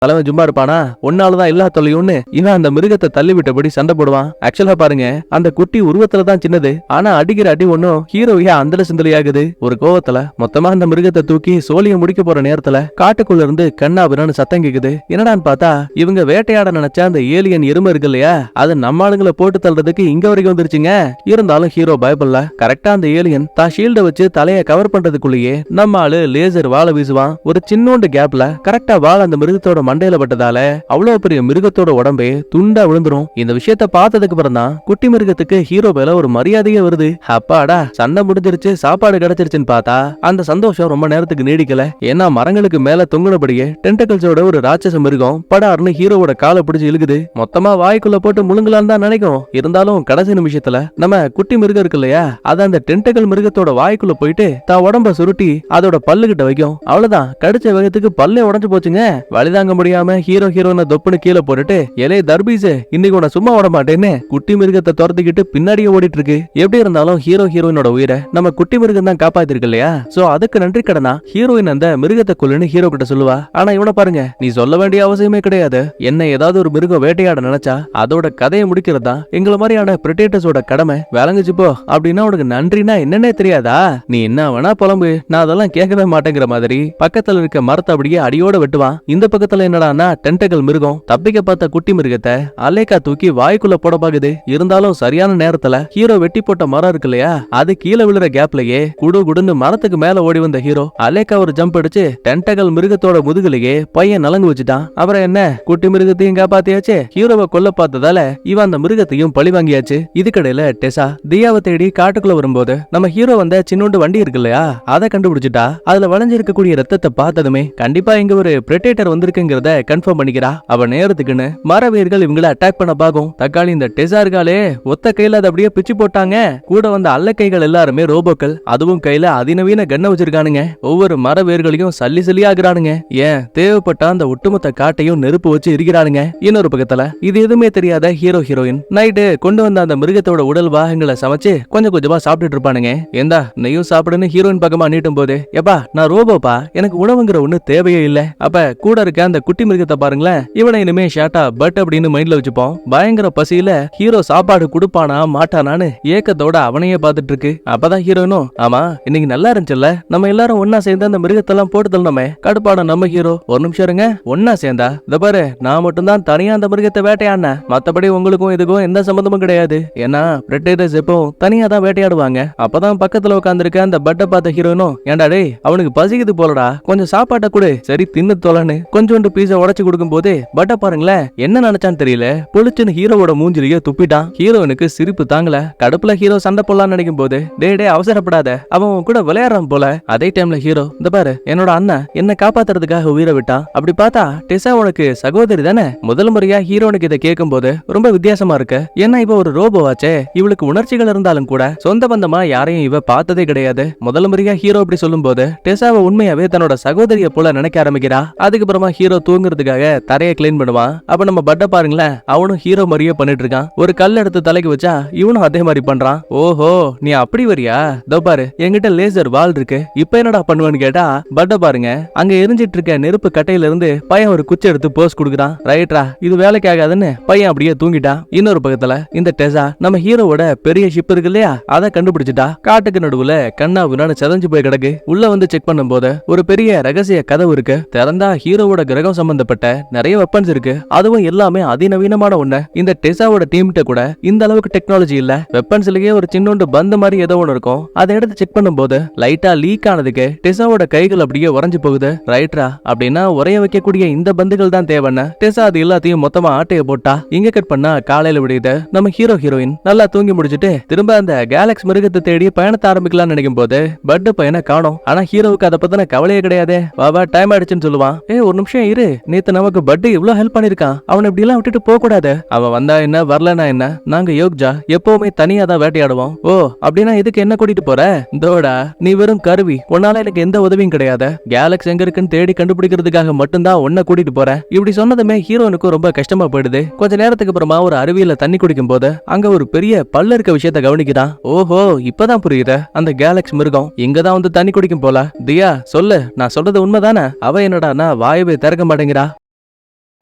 தலைவன் சும்மா இருப்பானா, ஒன்னாலதான் எல்லா தொல்லையும்னு இவன் அந்த மிருகத்தை தள்ளி விட்டபடி சண்டை போடுவான். ஆக்சுவலா பாருங்க அந்த குட்டி உருவத்துலதான் சின்னது, ஆனா அடிக்கிற அடி ஒன்னும் ஹீரோயா அந்தல சிந்தலையாகுது. ஒரு கோவத்துல மொத்தமா அந்த மிருகத்தை தூக்கி சோழிய முடிக்க போற நேரத்துல காட்டுக்குள்ள இருந்து கண்ணாபிரான்னு சத்தம் கேக்குது. என்னடான்னு பார்த்தா இவங்க வேட்டையாட நினைச்சா அந்த ஏலியன் எருமை இருக்கு இல்லையா, அது நம்ம ஆளுங்களை போட்டு தள்ளுறதுக்கு இங்க வரைக்கும் வந்துருச்சுங்க. இருந்தாலும் ஹீரோ பயப்படல. கரெக்டா அந்த ஏலியன் தான் ஷீல்ட வச்சு தலைய கவர் பண்றதுக்குள்ளேயே நம்ம ஆளு லேசர் வாழை வீசுவான். ஒரு சின்னோண்டு கேப்ல கரெக்டா வாழ அந்த மிருகத்தோட மண்டையில பட்டதால அவ்வளவு பெரிய மிருகத்தோட உடம்பே துண்டா விழுந்துரும். இந்த விஷயத்த பார்த்ததுக்கு அப்புறம் தான் குட்டி மிருகத்துக்கு ஹீரோ மேல ஒரு மரியாதையே வருது. அப்பாடா சண்டை முடிஞ்சிருச்சு, சாப்பாடு கிடைச்சிருச்சுன்னு பார்த்தா அந்த சந்தோஷம் ரொம்ப நேரத்துக்கு நீடிக்கல. ஏன்னா மரங்களுக்கு மேல தொங்குனபடியே டென்டக்கல்ஸோட ஒரு ராட்சச மிருகம் படார்னு ஹீரோவோட காலை பிடிச்சு இழுக்குது. மொத்தமா வாய்க்குள்ள போட்டு முழுங்கலான்னு தான் நினைக்கும். இருந்தாலும் கடைசி நிமிஷத்துல நம்ம குட்டி மிருகம் இருக்கு இல்லையா, அது அந்த டென்டக்கல் மிருகத்தோட வாய்க்குள்ள போயிட்டு தான் உடம்ப சுருட்டி அதோட பல்லு கிட்ட வைக்கும். அவ்வளவுதான், கடிச்ச வேகத்துக்கு பல்லே உடஞ்சு போச்சுங்க. வழிதாங்க முடியாம ஹீரோனை தொப்புன்னு கீழே போட்டுட்டு எலே தர்பீஸ் இன்னைக்கு உன சும்மா ஓட மாட்டேன்னு குட்டி மிருகத்தை துரத்திக்கிட்டு பின்னாடியே ஓடிட்டு இருக்கு. எப்படி இருந்தாலும் ஹீரோயினோட உயிரை நம்ம குட்டி மிருகம் தான் காப்பாத்திருக்கு இல்லையா. சோ அதுக்கு நன்றி கடனா ஹீரோயின் அந்த மிருகத்தை கொல்லுன்னு ஹீரோ கிட்ட சொல்லுவா. ஆனா இவனை பாருங்க, நீ சொல்ல வேண்டிய அவசியமே கிடையாது. என்ன ஏதாவது ஒரு மிருகம் வேட்டையாட நினைச்சா அதோட கதையை முடிக்கிறது தான் எங்களை மாதிரியான பிரெடேட்டர்ஸோட கடமை. விளங்குச்சு போ அப்படின்னா உனக்கு நன்றினா என்னன்னே தெரியாதா, நீ என்ன வேணா புலம்பு, நான் அதெல்லாம் கேட்கவே மாட்டேங்கிற மாதிரி பக்கத்துல இருக்க மரத்தை அப்படியே அடியோட வெட்டுவான். இந்த பக்கத்துல என்னடா டென்டகல் மிருகம் தப்பிக்க பார்த்த குட்டி மிருகத்தை அலேக்கா தூக்கி வாய்க்குள்ள போட பாக்குது. இருந்தாலும் சரியான நேரத்துல ஹீரோ வெட்டி போட்ட மரம் இருக்கு இல்லையா, அது கீழே விழுற கேப்லயே குடு குடுன்னு மரத்துக்கு மேல ஓடி வந்த ஹீரோ அலேக்கா ஒரு ஜம்ப் அடிச்சு டென்டகல் மிருகத்தோட முதுகுலையே பையன் நலங்கு வச்சுட்டான். அப்புறம் என்ன, குட்டி மிருகத்தையும் காப்பாத்தியாச்சு, ஹீரோவை கொல்ல பார்த்ததால இவன் அந்த மிருகத்தையும் பழி வாங்கியாச்சு. இதுக்கடையில டெசா தியாவை தேடி காட்டுக்குள்ள வரும்போது நம்ம ஹீரோ வந்த சின்னோண்டு வண்டி இருக்கு இல்லையா, அதை கண்டுபிடிச்சிட்டா. அதுல வளைஞ்சிருக்கக்கூடிய ரத்தத்தை பார்த்ததுமே கண்டிப்பா இங்க ஒரு பிரெடேட்டர் வந்திருக்குங்கிறத கன்ஃபார்ம் பண்ணிக்கிறா. அவ நேரத்துக்குன்னு மரவேர்கள் இவங்களை அட்டாக் பண்ண பாக்கும். தக்காளி இந்த டெசா இருக்காளே ஒத்த கையில அதை அப்படியே பிச்சு போட்டாங்க. கூட வந்த அல்ல கைகள் எல்லாருமே ரோபோக்கள், அதுவும் கையில அதிநவீன கண்ணை வச்சிருக்கானுங்க. ஒவ்வொரு மரவேர்களையும் சல்லி சல்லியாகிறானுங்க. ஏன் தேவைப்பட்ட அந்த ஒட்டுமொத்த காட்டையும் நெருப்பு வச்சு இருக்கிறானுங்க. இன்னொரு பக்கத்துல இது எதுவுமே தெரியாத ஹீரோயின் நைட்டு கொண்டு வந்த அந்த மிருகத்தோட உடல் பாகங்களை சமைச்சு கொஞ்சம் கொஞ்சமா சாப்பிட்டுட்டு இருப்பானுங்க. ஏந்தா நெய்யும் சாப்பிடுன்னு ஹீரோயின் பக்கமா நீட்டும் போது, எப்பா நான் ரோபோப்பா, எனக்கு உணவுங்கிற ஒண்ணு தேவையே இல்ல. அப்ப கூட இருக்க அந்த குட்டி மிருகத்தை பாருங்களேன், இவனை இனிமே ஷாட்டா பட் அப்படின்னு மைண்ட்ல வச்சுப்போம். பயங்கர பசியில ஹீரோ சாப்பாடு கொடுப்பானா மாட்டானான்னு ஏக்கத்தோட அவனையே பாத்துட்டு இருக்கு. அப்பதான் ஹீரோனும், ஆமா இன்னைக்கு நல்லா இருந்துச்சுல்ல, நம்ம எல்லாரும் ஒன்னா சேர்ந்து அந்த மிருகத்தெல்லாம் போட்டு தள்ளணுமே. கடுப்பான நம்ம ஹீரோ, ஒரு நிமிஷம் இருங்க, ஒன்னா சேர்ந்தா இத பாரு, நான் மட்டும் தான் தனியா அந்த மிருகத்தை வேட்டையாடின, மத்தபடி உங்களுக்கும் இதுக்கும் எந்த சம்பந்தமும் கிடையாது. ஏன்னா பிரெட்டேட்டர்ஸ் எப்பவும் தனியா தான் வேட்டையாடுவாங்க. அப்பதான் பக்கத்துல உட்காந்துருக்க அந்த பட்டை பார்த்த ஹீரோனும், ஏண்டா டேய் அவனுக்கு பசிக்குது போலடா, கொஞ்சம் சாப்பாட்டை கொடு, சரி தின்னு தொலைன்னு கொஞ்சோண்டு இத்துணோண்டு பீஸா உடைச்சு கொடுக்கும் போது பட்டை பாருங்களேன் என்ன நினைச்சான்னு தெரியல, புளிச்சுன்னு ஹீரோவோட மூஞ்சிலேயே துப்பிட்டான். ஹீரோனுக்கு சிரிப்பு தாங்கல. கடுப்புல ஹீரோ சண்டை போடலாம்னு நினைக்கும் போது டே அவசரப்படாத, அவன் கூட விளையாடுறான் போல. அதே டைம்ல ஹீரோ, இந்த பாரு என்னோட அண்ணன் என்ன காப்பாத்துறதுக்காக உயிரை விட்டான். அப்படி பார்த்தா டெசா உனக்கு சகோதரி தானே? முதல் முறையா ஹீரோனுக்கு இதை கேட்கும் போது ரொம்ப வித்தியாசமா இருக்கு. ஏன்னா இவ ஒரு ரோபோவாச்சே, இவளுக்கு உணர்ச்சிகள் இருந்தாலும் கூட சொந்த பந்தமா யாரையும் இவ பார்த்ததே கிடையாது. முதல் முறையா ஹீரோ அப்படி சொல்லும் போது டெசாவை உண்மையாவே தன்னோட சகோதரிய போல நினைக்க ஆரம்பிக்கிறா. அதுக்கப்புறமா ஹீரோ தூங்குறதுக்காக தரையை கிளீன் பண்ணுவான். அப்ப நம்ம பட்ட பாருங்களேன், அவனும் ஹீரோ மாதிரியே பண்ணிட்டு இருக்கான். ஒரு கல் எடுத்து தலைக்கு வச்சா இவனும் அதே மாதிரி பண்றான். ஓஹோ நீ அப்படி வரியா? இதோ பாரு என்கிட்ட லேசர் வால் இருக்கு, இப்ப என்னடா பண்ணுவேன்னு கேட்டா பட்ட பாருங்க அங்க எரிஞ்சிட்டு இருக்க நெருப்பு கட்டையில இருந்து பையன் ஒரு குச்சி எடுத்து போஸ் கொடுக்குறான். ரைட்ரா இது வேலைக்கு ஆகாதுன்னு பையன் அப்படியே தூங்கிட்டான். இன்னொரு பக்கத்துல இந்த டெசா நம்ம ஹீரோவோட பெரிய ஷிப் இருக்கு இல்லையா, அதை கண்டுபிடிச்சிட்டா. காட்டுக்கு நடுவுல கண்ணா வினான்னு செதஞ்சு போய் கிடக்கு. உள்ள வந்து செக் பண்ணும் போது ஒரு பெரிய ரகசிய கதவு இருக்கு. திறந்தா ஹீரோவோட கிரகம் சம்பந்தப்பட்ட நிறைய வெப்பன்ஸ் இருக்கு. அதுவும் எல்லாமே அதிநவீனமான ஒண்ணு. இந்த டெசாவோட டீம்கிட்ட கூட இந்த அளவுக்கு டெக்னாலஜி இல்ல. வெப்பன்ஸ்லயே ஒரு சின்னோண்டு பந்து மாதிரி ஏதோ ஒண்ணு இருக்கும். அதை எடுத்து செக் பண்ணும் போது லைட்டா லீக் ஆனதுக்கு டெசாவோட கைகள் அப்படியே உறைஞ்சு போகுது. ரைட்ரா அப்படின்னா உரைய வைக்கக்கூடிய இந்த பந்துகள் தான் தேவைன்னு டெசா அது எல்லாத்தையும் மொத்தமா ஆட்டைய போட்டா. இங்க கட் பண்ணா காலையில விடியுது. நம்ம ஹீரோயின் நல்லா தூங்கி முடிச்சுட்டு திரும்ப அந்த கேலக்ஸ் மிருகத்தை தேடி பயணத்தை ஆரம்பிக்கலாம்னு நினைக்கும் போது பட்டு பையனை காணோம். ஆனா ஹீரோவுக்கு அதை பத்தின கவலையே கிடையாது. வாவா டைம் ஆயிடுச்சுன்னு சொல்லுவான். ஒரு நிமிஷம் இரு, நேத்து நமக்கு பட்டு இவ்வளவு ஹெல்ப் பண்ணிருக்கான், அவன் இப்படி எல்லாம் விட்டுட்டு போக கூடாது. அவன் வந்தா என்ன வரலனா என்ன, நாங்க யோக்ஜா எப்பவுமே தனியா தான் வேட்டையாடுவோம். ஓ அப்படின்னா இதுக்கு என்ன கூட்டிட்டு போற? தோடா நீ வெறும் கருவி, உன்னால எனக்கு எந்த உதவியும் கிடையாது. கேலக்ஸ் எங்க இருக்குன்னு தேடி கண்டுபிடிக்கிறதுக்காக மட்டும்தான் உன்னை கூட்டிட்டு போறேன். இப்படி சொன்னதுமே ஹீரோனுக்கு ரொம்ப கஷ்டமா போயிடுது. கொஞ்ச நேரத்துக்கு அப்புறமா ஒரு அருவியில தண்ணி குடிக்கும் போது அங்க ஒரு பெரிய பல்லு இருக்க விஷயத்த கவனிக்கிறான். ஓஹோ இப்பதான் புரியுது, அந்த கேலக்ஸ் மிருகம் இங்கதான் வந்து தண்ணி குடிக்கும் போல. தியா சொல்லு, நான் சொல்றது உண்மைதானே? அவ என்னடா வாயவே திறக்க மாட்டேங்கிறா.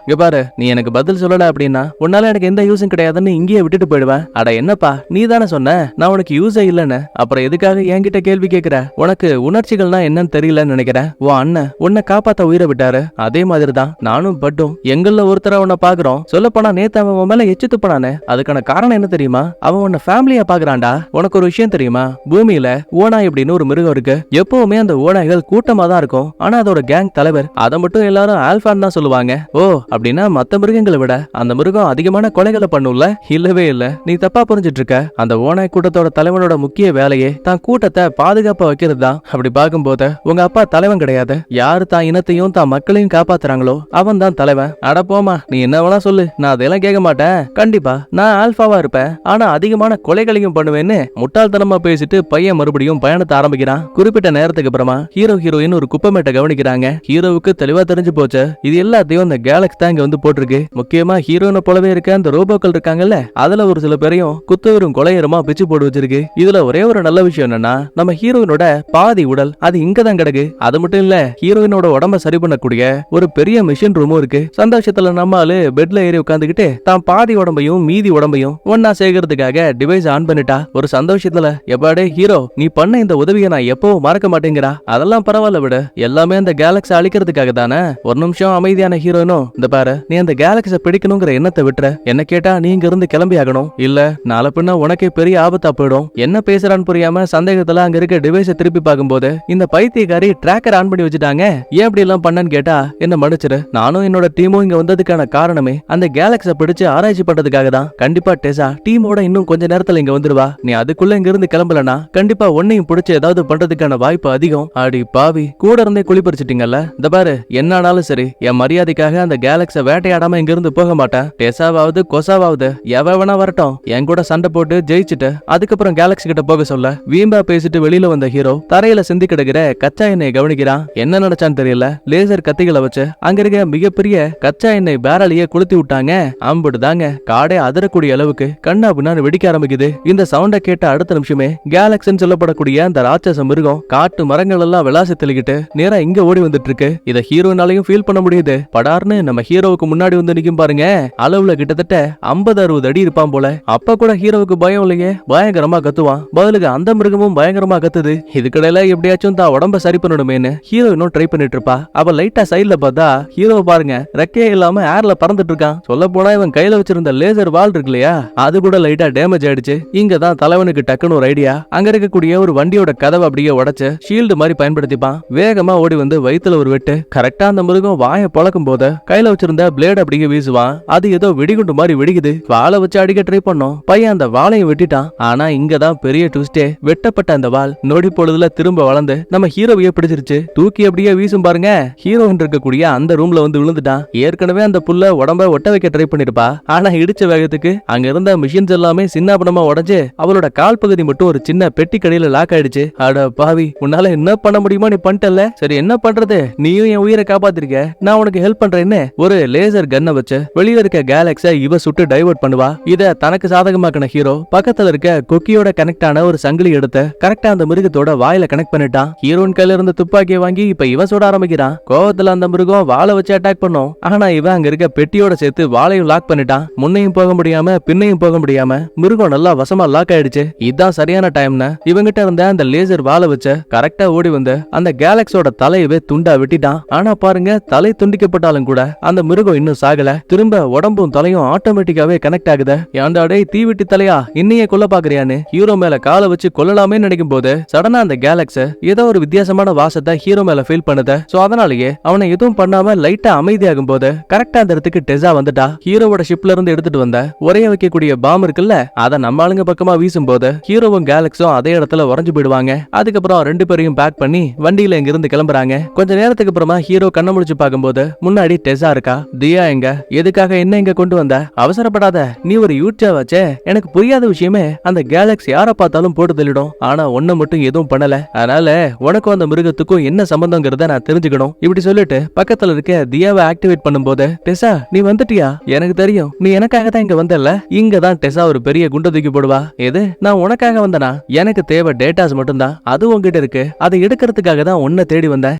இங்க பாரு, நீ எனக்கு பதில் சொல்லல அப்படின்னா உன்னால எனக்கு எந்த யூஸும் கிடையாதுன்னு இங்கேயே விட்டுட்டு போயிடுவேன். அட என்னப்பா நீ தானே சொன்ன நான் உனக்கு யூஸே இல்லன்னு, அப்புறம் எதுக்காக என்கிட்ட கேள்வி கேட்கிற? உனக்கு உணர்ச்சிகள்னா என்னன்னு தெரியலன்னு நினைக்கிறேன். உன் அண்ணன் உன்னை காப்பாத்த உயிரை விட்டாரு, அதே மாதிரிதான் நானும் பட்டும் எங்கள்ல ஒருத்தர உன்னை பாக்குறோம். சொல்ல போனா நேத்து அவன் உன் மேல எச்சு துப்பனானே, அதுக்கான காரணம் என்ன தெரியுமா? அவன் உன்னை ஃபேமிலியா பாக்குறான்டா. உனக்கு ஒரு விஷயம் தெரியுமா? பூமியில ஓனாய் அப்படின்னு ஒரு மிருகம் இருக்கு. எப்பவுமே அந்த ஓனாய்கள் கூட்டமா தான் இருக்கும். ஆனா அதோட கேங் தலைவர் அதை மட்டும் எல்லாரும் ஆல்பான்னு தான் சொல்லுவாங்க. ஓ அப்படின்னா மத்த மிருகங்களை விட அந்த மிருகம் அதிகமான கொலைகளை பண்ணும்ல? இல்லவே இல்ல, நீ தப்பா புரிஞ்சிட்டு இருக்க. அந்த ஓனாய் கூட்டத்தோட தலைவனோட முக்கிய வேலையே தான் கூட்டத்தை பாதுகாப்பா வைக்கிறது தான். அப்படி பார்க்கும்போது உங்க அப்பா தலைவன் கிடையாது. யாரு தான் இனத்தையும் தான் மக்களையும் காப்பாத்துறாங்களோ அவன் தான் தலைவன். அட போமா, நீ என்ன வேணா சொல்லு, நான் அதெல்லாம் கேட்க மாட்டேன். கண்டிப்பா நான் ஆல்பாவா இருப்பேன், ஆனா அதிகமான கொலைகளையும் பண்ணுவேன்னு முட்டாள்தனமா பேசிட்டு பையன் மறுபடியும் பயணத்தை ஆரம்பிக்கிறான். குறிப்பிட்ட நேரத்துக்கு அப்புறமா ஹீரோயின் ஒரு குப்பமேட்டை கவனிக்கிறாங்க. ஹீரோவுக்கு தெளிவா தெரிஞ்சு போச்சு, இது எல்லாத்தையும் இந்த கேலக்ஸ் தான் இங்க வந்து போட்டிருக்கு. முக்கியமா ஹீரோனை போலவே இருக்க அந்த ரோபோக்கள் இருக்காங்கல்ல, அதுல ஒரு சில பேரையும் குத்துவரும் கொலையருமா பிச்சு போட்டு வச்சிருக்கு. இதுல ஒரே ஒரு நல்ல விஷயம் என்னன்னா நம்ம ஹீரோயினோட பாதி உடல் அது இங்கதான் கிடக்கு. அது மட்டும் இல்ல, ஹீரோயினோட உடம்ப சரி பண்ணக்கூடிய ஒரு பெரிய மிஷின் ரூமும் இருக்கு. சந்தோஷத்துல நம்மால பெட்ல ஏறி உட்காந்துக்கிட்டு தான் பாதி உடம்பையும் மீதி உடம்பையும் ஒன்னா சேர்க்கறதுக்காக டிவைஸ் ஆன் பண்ணிட்டா. ஒரு சந்தோஷத்துல எப்பாடே ஹீரோ நீ பண்ண இந்த உதவியை நான் எப்பவும் மறக்க மாட்டேங்கிறா. அதெல்லாம் பரவாயில்ல விடு, எல்லாமே அந்த கேலக்ஸி அழிக்கிறதுக்காக தானே. ஒரு நிமிஷம் அமைதியான ஹீரோயினும், இந்த பாரு நீ அந்த கேலக்ஸை பிடிக்கணுங்கிற எண்ணத்தை விட்டுற. என்ன கேட்டா நீ இங்க இருந்து கிளம்பி ஆகணும், இல்ல நாளை பின்ன உனக்கே பெரிய ஆபத்தா போயிடும். என்ன பேசுறான்னு புரியாம சந்தேகத்துல அங்க இருக்க டிவைஸை திருப்பி பார்க்கும்போது இந்த பைத்தியக்காரி டிராக்கர் ஆன் பண்ணி வச்சுட்டாங்க. ஏன் அப்படி எல்லாம் பண்ணன்னு கேட்டா என்ன மன்னிச்சிரு, நானும் என்னோட டீமும் இங்க வந்ததுக்கான காரணமே அந்த கேலக்ஸை பிடிச்சு ஆராய்ச்சி பண்றதுக்காக தான். கண்டிப்பா டெசா டீமோட இன்னும் கொஞ்ச நேரத்துல இங்க வந்துருவா. நீ அதுக்குள்ள இங்க இருந்து கிளம்பலனா கண்டிப்பா உன்னையும் பிடிச்சு ஏதாவது பண்றதுக்கான வாய்ப்பு அதிகம். அடி பாவி, கூட இருந்தே குளிப்பறிச்சிட்டீங்கல்ல. இந்த பாரு என்னானாலும் சரி என் மரியாதைக்காக அந்த கேலக்ஸை வேட்டையாடாம இங்க இருந்து போக மாட்டேன். டெசாவாவது கொசாவாவது எவனா வரட்டும், என் கூட சண்டை போட்டு ஜெயிச்சுட்டு அதுக்கப்புறம் கேலக்ஸி கிட்ட போக சொல்ல. வீம்பா பேசிட்டு வெளியில வந்த ஹீரோ தரையில சிந்தி கிடக்கிற கச்சா எண்ணெய் கவனிக்கிறான். என்ன நினைச்சான்னு தெரியல, லேசர் கத்திகளை வச்சு அங்க இருக்க மிகப்பெரிய கச்சா எண்ணெய் பேரலையே கொளுத்தி விட்டாங்க. அம்புடுதாங்க காடே அதிரக்கூடிய அளவுக்கு கண்ணா பின்னான்னு வெடிக்க ஆரம்பிக்குது. இந்த சவுண்ட கேட்ட அடுத்த நிமிஷமே கேலக்ஸின்னு சொல்லப்படக்கூடிய அந்த ராட்சச மிருகம் காட்டு மரங்கள் எல்லாம் விளாசி தெளிக்கிட்டு நேரா இங்க ஓடி வந்துட்டு இருக்கு. இத ஹீரோனாலையும் ஃபீல் பண்ண முடியுது. படார்னு நம்ம ஹீரோவுக்கு முன்னாடி வந்து நிக்கும் பாருங்க, அளவுல கிட்டத்தட்ட 50-60 அடி இருப்பான் போல. அப்ப கூட ஹீரோவுக்கு பயம் இல்லையே, பயங்கரமா கத்துவான். பதிலுக்கு அந்த மிருகமும் பயங்கரமா கத்துது. இதுக்கடையில எப்படியாச்சும் தான் உடம்ப சரி பண்ணணுமேனு ஹீரோ இன்னும் ட்ரை பண்ணிட்டு இருப்பா. அவ லைட்டா சைட்ல பார்த்தா ஹீரோ பாருங்க ரெக்கையே இல்லாம ஏர்ல பறந்துட்டு இருக்கான். சொல்ல போனா இவன் கையில வச்சிருந்த லேசர் வால் இருக்கு இல்லையா, அது கூட லைட்டா டேமேஜ் ஆயிடுச்சு. இங்கதான் தலைவனுக்கு டக்குன்னு ஒரு ஐடியா. அங்க இருக்கக்கூடிய ஒரு வண்டியோட கதவை அப்படியே உடைச்சு ஷீல்டு மாதிரி பயன்படுத்திப்பான். வேகமா ஓடி வந்து வயித்துல ஒரு வெட்டு. கரெக்டா அந்த மிருகம் வாயை பொளக்கும் போது கையில வச்சிருந்த பிளேட் அப்படியே வீசுவான். அது ஏதோ வெடிகுண்டு மாதிரி வெடிக்குது. வாளை வச்சு அடிக்க ட்ரை பண்ணோம். பையன் அந்த வாளையும் வெட்டிட்டான். ஆனா இங்கதான் பெரிய ட்விஸ்டே. வெட்டப்பட்ட அந்த வாள் நொடி பொழுதுல திரும்ப வளர்ந்து நம்ம ஹீரோவையே பிடிச்சிருச்சு. தூக்கி அப்படியே வீசும் பாருங்க, ஹீரோயின் இருக்கக்கூடிய அந்த ரூம்ல வந்து விழுந்துட்டான். ஏற்கனவே அந்த புள்ள உடம்ப ஒட்ட வைக்க ட்ரை பண்ணிருப்பா. ஆனா இடிச்ச வேகத்துக்கு அங்க இருந்த மிஷின்ஸ் எல்லாமே சின்னப்பனமா உடைஞ்சு அவளோட கால் பகுதி மட்டும் ஒரு சின்ன பெட்டி கடையில லாக் ஆயிடுச்சு. அட பாவி, உன்னால என்ன பண்ண முடியுமோ நீ பண்ணிட்டல. சரி என்ன பண்றது, நீயும் என் உயிரை காப்பாத்திருக்க, நான் உனக்கு ஹெல்ப் பண்றேன்னு ஒரு லேசர் கன்னை வச்சு வெளியில இருக்க கேலக்ஸை இவ சுட்டு டைவர்ட் பண்ணுவா. இத தனக்கு சாதகமாக்கின ஹீரோ பக்கத்துல இருக்க கொக்கியோட கனெக்ட் ஆன ஒரு சங்கிலி எடுத்து கரெக்டா அந்த மிருகத்தோட வாயில கனெக்ட் பண்ணிட்டான். ஹீரோயின் கையில இருந்த துப்பாக்கியை வாங்கி இப்ப இவன் சுட ஆரம்பிக்கிறான். கோவத்துல அந்த மிருகம் வாளை வச்சு அட்டாக் பண்ணும். ஆனா இவன் அங்க இருக்க பெட்டியோட சேர்த்து வாளையும் லாக் பண்ணிட்டான். முன்னையும் போக முடியாம பின்னையும் போக முடியாம மிருகம் நல்லா வசமா லாக் ஆயிடுச்சு. இதுதான் சரியான டைம்னு இவங்கிட்ட இருந்த அந்த லேசர் வாளை வச்சு கரெக்டா ஓடி வந்து அந்த கேலக்ஸோட தலையவே துண்டா வெட்டிட்டான். ஆனா பாருங்க, தலை துண்டிக்கப்பட்டாலும் கூட அந்த மிருகம் இன்னும் சாகல. திரும்ப உடம்பும் தலையும் ஆட்டோமேட்டிக்காவே கனெக்ட் ஆகுது. ஏண்டாடே தீவிட்டி தலையா, இன்னையே கொல்ல பாக்குறியான்னு ஹீரோ மேல காலை வச்சு கொல்லலாமே நினைக்கும் போது சடனா அந்த கேலக்ஸ் ஏதோ ஒரு வித்தியாசமான வாசத்தை ஹீரோ மேல ஃபீல் பண்ணுது. சோ அதனாலேயே அவனை எதுவும் பண்ணாம லைட்டா அமைதியாகும் போது கரெக்டா அந்த இடத்துக்கு டெஸா வந்துட்டா. ஹீரோவோட ஷிப்ல இருந்து எடுத்துட்டு வந்த ஒரே வைக்கக்கூடிய பாம் இருக்குல்ல, அத நம்ம ஆளுங்க பக்கமா வீசும் போது ஹீரோவும் கேலக்ஸும் அதே இடத்துல உறைஞ்சு போயிடுவாங்க. அதுக்கப்புறம் ரெண்டு பேரையும் பேக் பண்ணி வண்டியில இங்க இருந்து கிளம்புறாங்க. கொஞ்ச நேரத்துக்கு அப்புறமா ஹீரோ கண்ண முடிச்சு பார்க்கும்போது முன்னாடி டெஸா இருக்கா. தியா எங்க, எதுக்காக என்ன இங்க கொண்டு வந்த? அவசரப்படாத, நீ ஒரு யூட்சா வச்சே. எனக்கு புரியாத விஷயமே, அந்த கேலக்ஸி யார பார்த்தாலும் போட்டு தள்ளிடும். ஆனா ஒன்ன மட்டும் எதுவும் பண்ணல. அதனால உனக்கும் அந்த மிருகத்துக்கும் என்ன சம்பந்தங்கிறத நான் தெரிஞ்சுக்கணும். இப்படி சொல்லிட்டு பக்கத்துல இருக்க தியாவை ஆக்டிவேட் பண்ணும்போது, டெஸா நீ வந்துட்டியா? எனக்கு தெரியும், நீ எனக்காக தான் இங்க வந்தல. இங்க தான் டெஸா ஒரு பெரிய குண்டை தூக்கி போடுவா. எது, நான் உனக்காக வந்தனா? எனக்கு தேவை டேட்டாஸ் மட்டும்தான். அது உங்ககிட்ட இருக்கு. அதை எடுக்கிறதுக்காக தான் உன்னை தேடி வந்தேன்.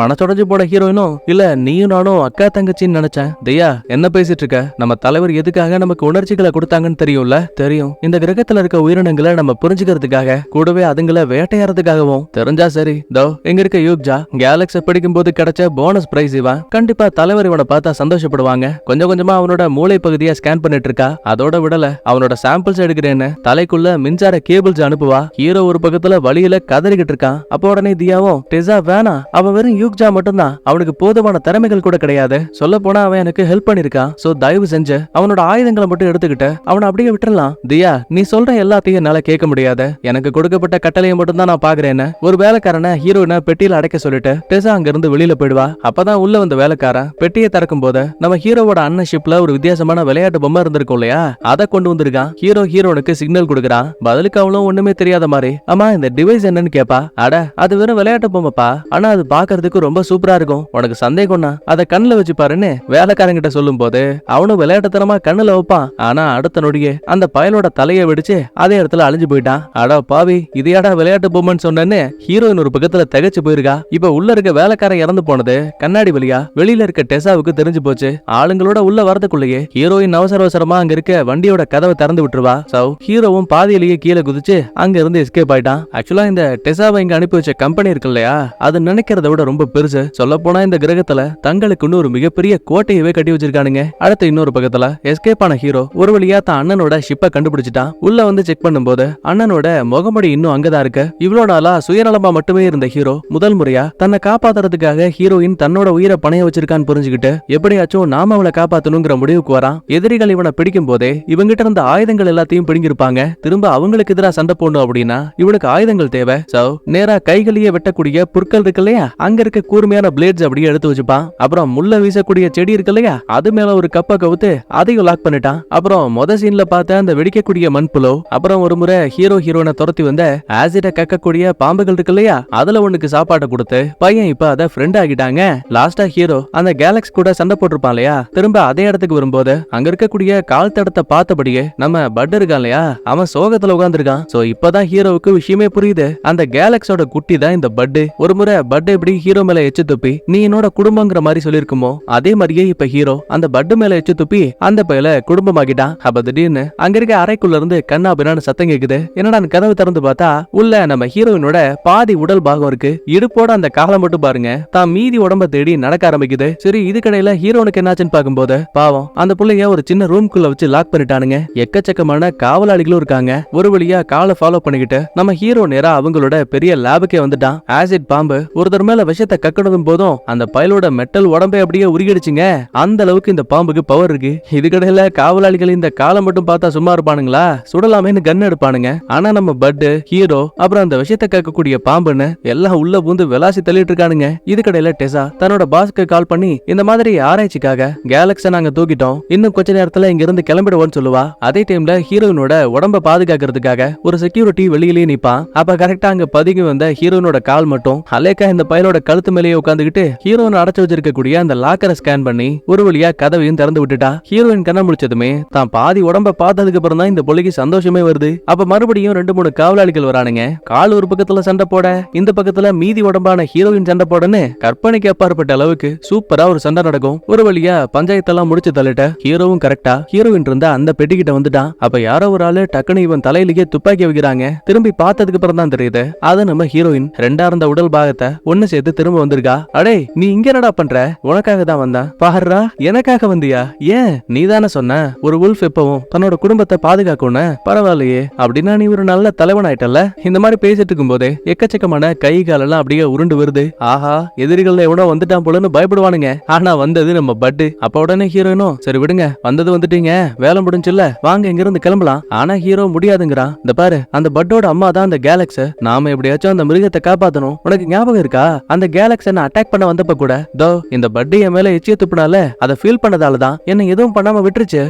மனசுடைஞ்சு போட ஹீரோயினும், இல்ல நீயும் நானும் அக்கா தங்கச்சின்னு நினைச்சேன். தியா என்ன பேசிட்டு இருக்க? நம்ம தலைவர் எதுக்காக நமக்கு உணர்ச்சிகளை கொடுத்தாங்கன்னு தெரியும்ல? தெரியும். இந்த கிரகத்துல இருக்க உயிரினங்களை நம்ம புரிஞ்சுக்கிறதுக்காக, கூடவே அதுங்களை வேட்டையாடுறதுக்காகவும். தெரிஞ்சா சரி. தோ எங்க இருக்க யூக்ஜா கேலக்ஸை பிடிக்கும் போது கிடைச்ச போனஸ் பிரைஸ் இவன். கண்டிப்பா தலைவர் இவனை பார்த்தா சந்தோஷப்படுவாங்க. கொஞ்சம் கொஞ்சமா அவனோட மூளை பகுதியை ஸ்கேன் பண்ணிட்டு இருக்கா. அதோட விடல, அவனோட சாம்பிள்ஸ் எடுக்கிறேன்னு தலைக்குள்ள மின்சார கேபிள்ஸ் அனுப்புவா. ஹீரோ ஒரு பக்கத்துல வழியில கதறிக்கிட்டு இருக்கான். அப்போ உடனே தியாவும், டெஸா வேணா, அவன் வெறும் யூக்ஜா மட்டும்தான், அவனுக்கு போதுமான திறமைகள் கூட கிடையாது. சொல்ல போனா அவன் எனக்கு ஹெல்ப் பண்ணிருக்கான். சோ தயவு செஞ்சு அவனோட ஆயுதங்களை மட்டும் எடுத்துக்கிட்டு அவனை அப்படியே விட்டுறலாம். தியா நீ சொல்ற எல்லாத்தையும் என்னால கேட்க முடியாது. எனக்கு கொடுக்கப்பட்ட கட்டளையை மட்டும் தான் நான் பாக்குறேன்னு ஒரு வேலைக்காரனை ஹீரோயினை பெட்டியில அடைக்க சொல்லிட்டு டெஸா அங்க இருந்து வெளியில போயிடுவா. அப்பதான் உள்ள வந்த வேலைக்காரன் பெட்டியை திறக்கும் போது நம்ம ஹீரோவோட அண்ணன் ஷிப்ல ஒரு வித்தியாசமான விளையாட்டு பொம்மை இருந்திருக்கும் இல்லையா, அதை கொண்டு வந்திருக்கான். ஹீரோனுக்கு சிக்னல் கொடுக்கறான். பதிலுக்கு அவளும் ஒண்ணுமே தெரியாத மாதிரி, ஆமா இந்த டிவைஸ் என்னன்னு கேப்பா. அட அது வெறும் விளையாட்டு பொம்மைப்பா, ஆனா அது பாக்குறதுக்கு ரொம்ப சூப்பரா இருக்கும். உனக்கு சந்தேகம்னா அதை கண்ணுல வச்சு பாருன்னு வேலைக்காரங்கிட்ட சொல்லும் போது அவனும் விளையாட்டுத்தனமா கண்ணுல வைப்பான். ஆனா அடுத்த நொடியே அந்த பயலோட தலையை வெடிச்சு அதே இடத்துல அழிஞ்சு போயிட்டான். அடா பாவி, இதையாடா விளையாட்டு பொம்மைன்னு சொன்னேன்னு ஹீரோயின் ஒரு பக்கத்துல திகச்சு போயிருக்கா. இப்ப உள்ள இருக்க வேலைக்காரன் இறந்து போனது கண்ணாடி வழியா வெளியில இருக்க டெஸாவுக்கு தெரிஞ்சு போச்சு. ஆளுங்களோட உள்ள வரதுக்குள்ளேயே ஹீரோயின் அவசரமா அங்க இருக்க வண்டியோட கதவை திறந்து விட்டுருவா. சோ ஹீரோவும் பாதியிலேயே கீழே குதிச்சு அங்க இருந்து எஸ்கேப் ஆயிட்டான். ஆக்சுவலா இந்த டெஸாவை இங்க அனுப்பி வச்ச கம்பெனி இருக்கு இல்லையா, அது நினைக்கிறத விட ரொம்ப பெருசு. சொல்ல போனா இந்த கிரகத்துல தங்களுக்குன்னு ஒரு மிகப்பெரிய கோட்டையவே கட்டி வச்சிருக்கானுங்க. அடுத்து இன்னொரு பக்கத்துல எஸ்கேப் ஆன ஹீரோ ஒரு வழியா தான் அண்ணனோட ஷிப்பை கண்டுபிடிச்சிட்டான். உள்ள வந்து செக் பண்ணும்போது அண்ணனோட முகமடி இன்னும் அங்கதான் இருக்கு. இவ்வளவு நாளா சுயநலமா மட்டுமே இருந்த ஹீரோ முதல் முறையா தன்னை காப்பாத்துறதுக்காக ஹீரோயின் தன்னோட உயிரை பணைய வச்சிருக்கான்னு புரிஞ்சுக்கிட்டு எப்படியாச்சும் நாம அவளை காப்பாத்தணுங்கிற முடிவுக்கு வரான். எதிரிகள் இவனை பிடிக்கும் போதே இவங்கிட்ட இருந்த ஆயுதங்கள் எல்லாத்தையும் பிடிங்கிருப்பாங்க. திரும்ப அவங்களுக்கு எதிராக சண்டை போடணும் அப்படின்னா இவனுக்கு ஆயுதங்கள் தேவை. சோ நேரா கைகளையே வெட்டக்கூடிய புற்கள் இருக்கு இல்லையா, அங்க இருக்க கூர்மையான பிளேட்ஸ் அப்படியே எடுத்து வச்சுப்பான். அப்புறம் முள்ள வீசக்கூடிய செடி இருக்கு இல்லையா, அது மேல ஒரு கப்பை கவுத்து அதையும் லாக் பண்ணிட்டான். அப்புறம் மொத சீன்ல பார்த்த அந்த வெடிக்கக்கூடிய மண்புலோ, அப்புறம் ஒரு முறை ஹீரோனை துரத்தி வந்த ஆசிட கக்கக்கூடிய பாம்புகள் இருக்கு இல்லையா, அதுல ஒண்ணுக்கு சாப்பாட்டை கொடுத்து பையன் இப்ப அதை ஃப்ரெண்ட் ஆகிட்டாங்க. லாஸ்டா ஹீரோ அந்த கேலக்ஸ் கூட சண்டை போட்டிருப்பான் இல்லையா, திரும்ப அதே இடத்துக்கு வரும்போது அங்க இருக்கக்கூடிய கால் தடத்தை பார்த்தபடியே நம்ம பட் இருக்கான் இல்லையா, அவன் சோகத்துல உட்கார்ந்துருக்கான். சோ இப்பதான் ஹீரோவுக்கு விஷயமே புரியுது. அந்த கேலக்ஸோட குட்டி தான் இந்த பட். ஒரு முறை பட் எப்படி ஹீரோ ஹீரோ மேல எச்சு துப்பி நீ என்னோட குடும்பங்கிற மாதிரி சொல்லிருக்குமோ அதே மாதிரியே இப்ப ஹீரோ அந்த பட்டு மேல எச்சு துப்பி அந்த பையல குடும்பமாக்கிட்டான். அப்ப திடீர்னு அங்க இருக்க அறைக்குள்ள இருந்து கண்ணா பின்னான்னு சத்தம் கேக்குது. என்னடா கதவு திறந்து பார்த்தா உள்ள நம்ம ஹீரோயினோட பாதி உடல் பாகம் இருக்கு. இடுப்போட அந்த காலை மட்டும் பாருங்க தான் மீதி உடம்ப தேடி நடக்க ஆரம்பிக்குது. சரி இதுக்கடையில ஹீரோனுக்கு என்னாச்சுன்னு பாக்கும்போது பாவம் அந்த புள்ளைய ஒரு சின்ன ரூம்குள்ள வச்சு லாக் பண்ணிட்டானுங்க. எக்கச்சக்கமான காவலாளிகளும் இருக்காங்க. ஒரு வழியா காலை ஃபாலோ பண்ணிக்கிட்டு நம்ம ஹீரோ நேரா அவங்களோட பெரிய லேபுக்கே வந்துட்டான். ஆசிட் பாம்பு ஒருத்தர் மேல விஷத்தை கக்கனதும் போதும் அந்த பயலோட மெட்டல் உடம்பை அப்படியே உருகிடுச்சுங்க. அந்த அளவுக்கு இந்த பாம்புக்கு பவர் இருக்கு. இதுக்கடையில காவலாளிகள் இந்த காலை மட்டும் பார்த்தா சும்மா இருப்பானுங்களா? சுடலாமேன்னு கன் எடுப்பானுங்க. ஆனா நம்ம பட்டு ஹீரோ அப்புறம் அந்த விஷத்தை கக்கக்கூடிய பாம்புன்னு எல்லாம் உள்ள பூந்து விளாசி தள்ளிட்டு இருக்கானுங்க. இதுக்கடையில டெசா தன்னோட பாஸ்க்கு கால் பண்ணி இந்த மாதிரி ஆராய்ச்சிக்காக கேலக்ஸை நாங்க தூக்கிட்டோம், இன்னும் கொஞ்ச நேரத்துல இங்க இருந்து கிளம்பிடுவோம்னு சொல்லுவா. அதே டைம்ல ஹீரோயினோட உடம்ப பாதுகாக்கிறதுக்காக ஒரு செக்யூரிட்டி வெளியிலேயே நிப்பான். அப்ப கரெக்டா அங்க பதுங்கி வந்த ஹீரோயினோட கால் மட்டும் அலேக்கா இந்த பயலோட கழுத்து மேலேயே உட்காந்துக்கிட்டு ஹீரோயின் அடைச்சு வச்சிருக்கக்கூடிய அந்த லாக்கரை ஸ்கேன் பண்ணி ஒரு வழியா கதவையும் திறந்து விட்டுட்டா. ஹீரோயின் கண்ண முடிச்சதுமே தான் பாதி உடம்ப பார்த்ததுக்கு அப்புறம் தான் இந்த பொலிக்கு சந்தோஷமே வருது. அப்ப மறுபடியும் 2-3 காவலாளிகள் வரானுங்க. கால் ஒரு பக்கத்துல சண்டை போட, இந்த பக்கத்துல மீதி உடம்பான ஹீரோயின் சண்டை போடன்னு கற்பனைக்கு அப்பாற்பட்ட அளவுக்கு சூப்பரா ஒரு சண்டை நடக்கும். ஒரு வழியா பஞ்சாயத்தெல்லாம் முடிச்சு தள்ளிட்ட ஹீரோவும் கரெக்டா ஹீரோயின் இருந்தா அந்த பெட்டிக்கிட்ட வந்துட்டான். அப்ப யாரோ ஒரு ஆளு டக்குனு இவன் தலையிலேயே துப்பாக்கி வைக்கிறாங்க. திரும்பி பார்த்ததுக்கு அப்புறம் தான் தெரியுது அது நம்ம ஹீரோயின். ரெண்டா இருந்த உடல் பாகத்தை ஒண்ணு சேர்த்து திரும்ப வந்திருக்கா. அடே நீ இங்க என்னடா பண்ற? உனக்காக தான் வந்தான். பாருடா எனக்காக வந்தியா? ஏன் நீ தானே சொன்ன ஒரு உல்ஃப் எப்பவும் தன்னோட குடும்பத்தை பாதுகாக்கணும். பரவாயில்லையே அப்படின்னா நீ ஒரு நல்ல தலைவன் ஆயிட்டல்ல. இந்த மாதிரி பேசிட்டு இருக்கும் போதே எக்கச்சக்கமான கை காலெல்லாம் அப்படியே உருண்டு வருது. ஆஹா எதிரிகள் எவனோ வந்துட்டான் போலன்னு பயப்படுவானுங்க. ஆனா வந்தது நம்ம பட்டு. அப்ப உடனே ஹீரோயினும் சரி விடுங்க வந்தது வந்துட்டீங்க, வேலை முடிஞ்சுல்ல, வாங்க இங்க இருந்து கிளம்பலாம். ஆனா ஹீரோ முடியாதுங்கிறான். இந்த பாரு அந்த பட்டோட அம்மா தான் அந்த கேலக்ஸ். நாம எப்படியாச்சும் அந்த மிருகத்தை காப்பாத்தணும். உனக்கு ஞாபகம் இருக்கா அந்த கேலக்ஸ் என்ன அட்டாக் பண்ண வந்தப்ப கூட தோ இந்த பட்டு என் மேல எச்சிய துப்புனால அதை ஃபீல் பண்ணதாலதான் என்ன எதுவும் பண்ணாம விட்டுருச்சு.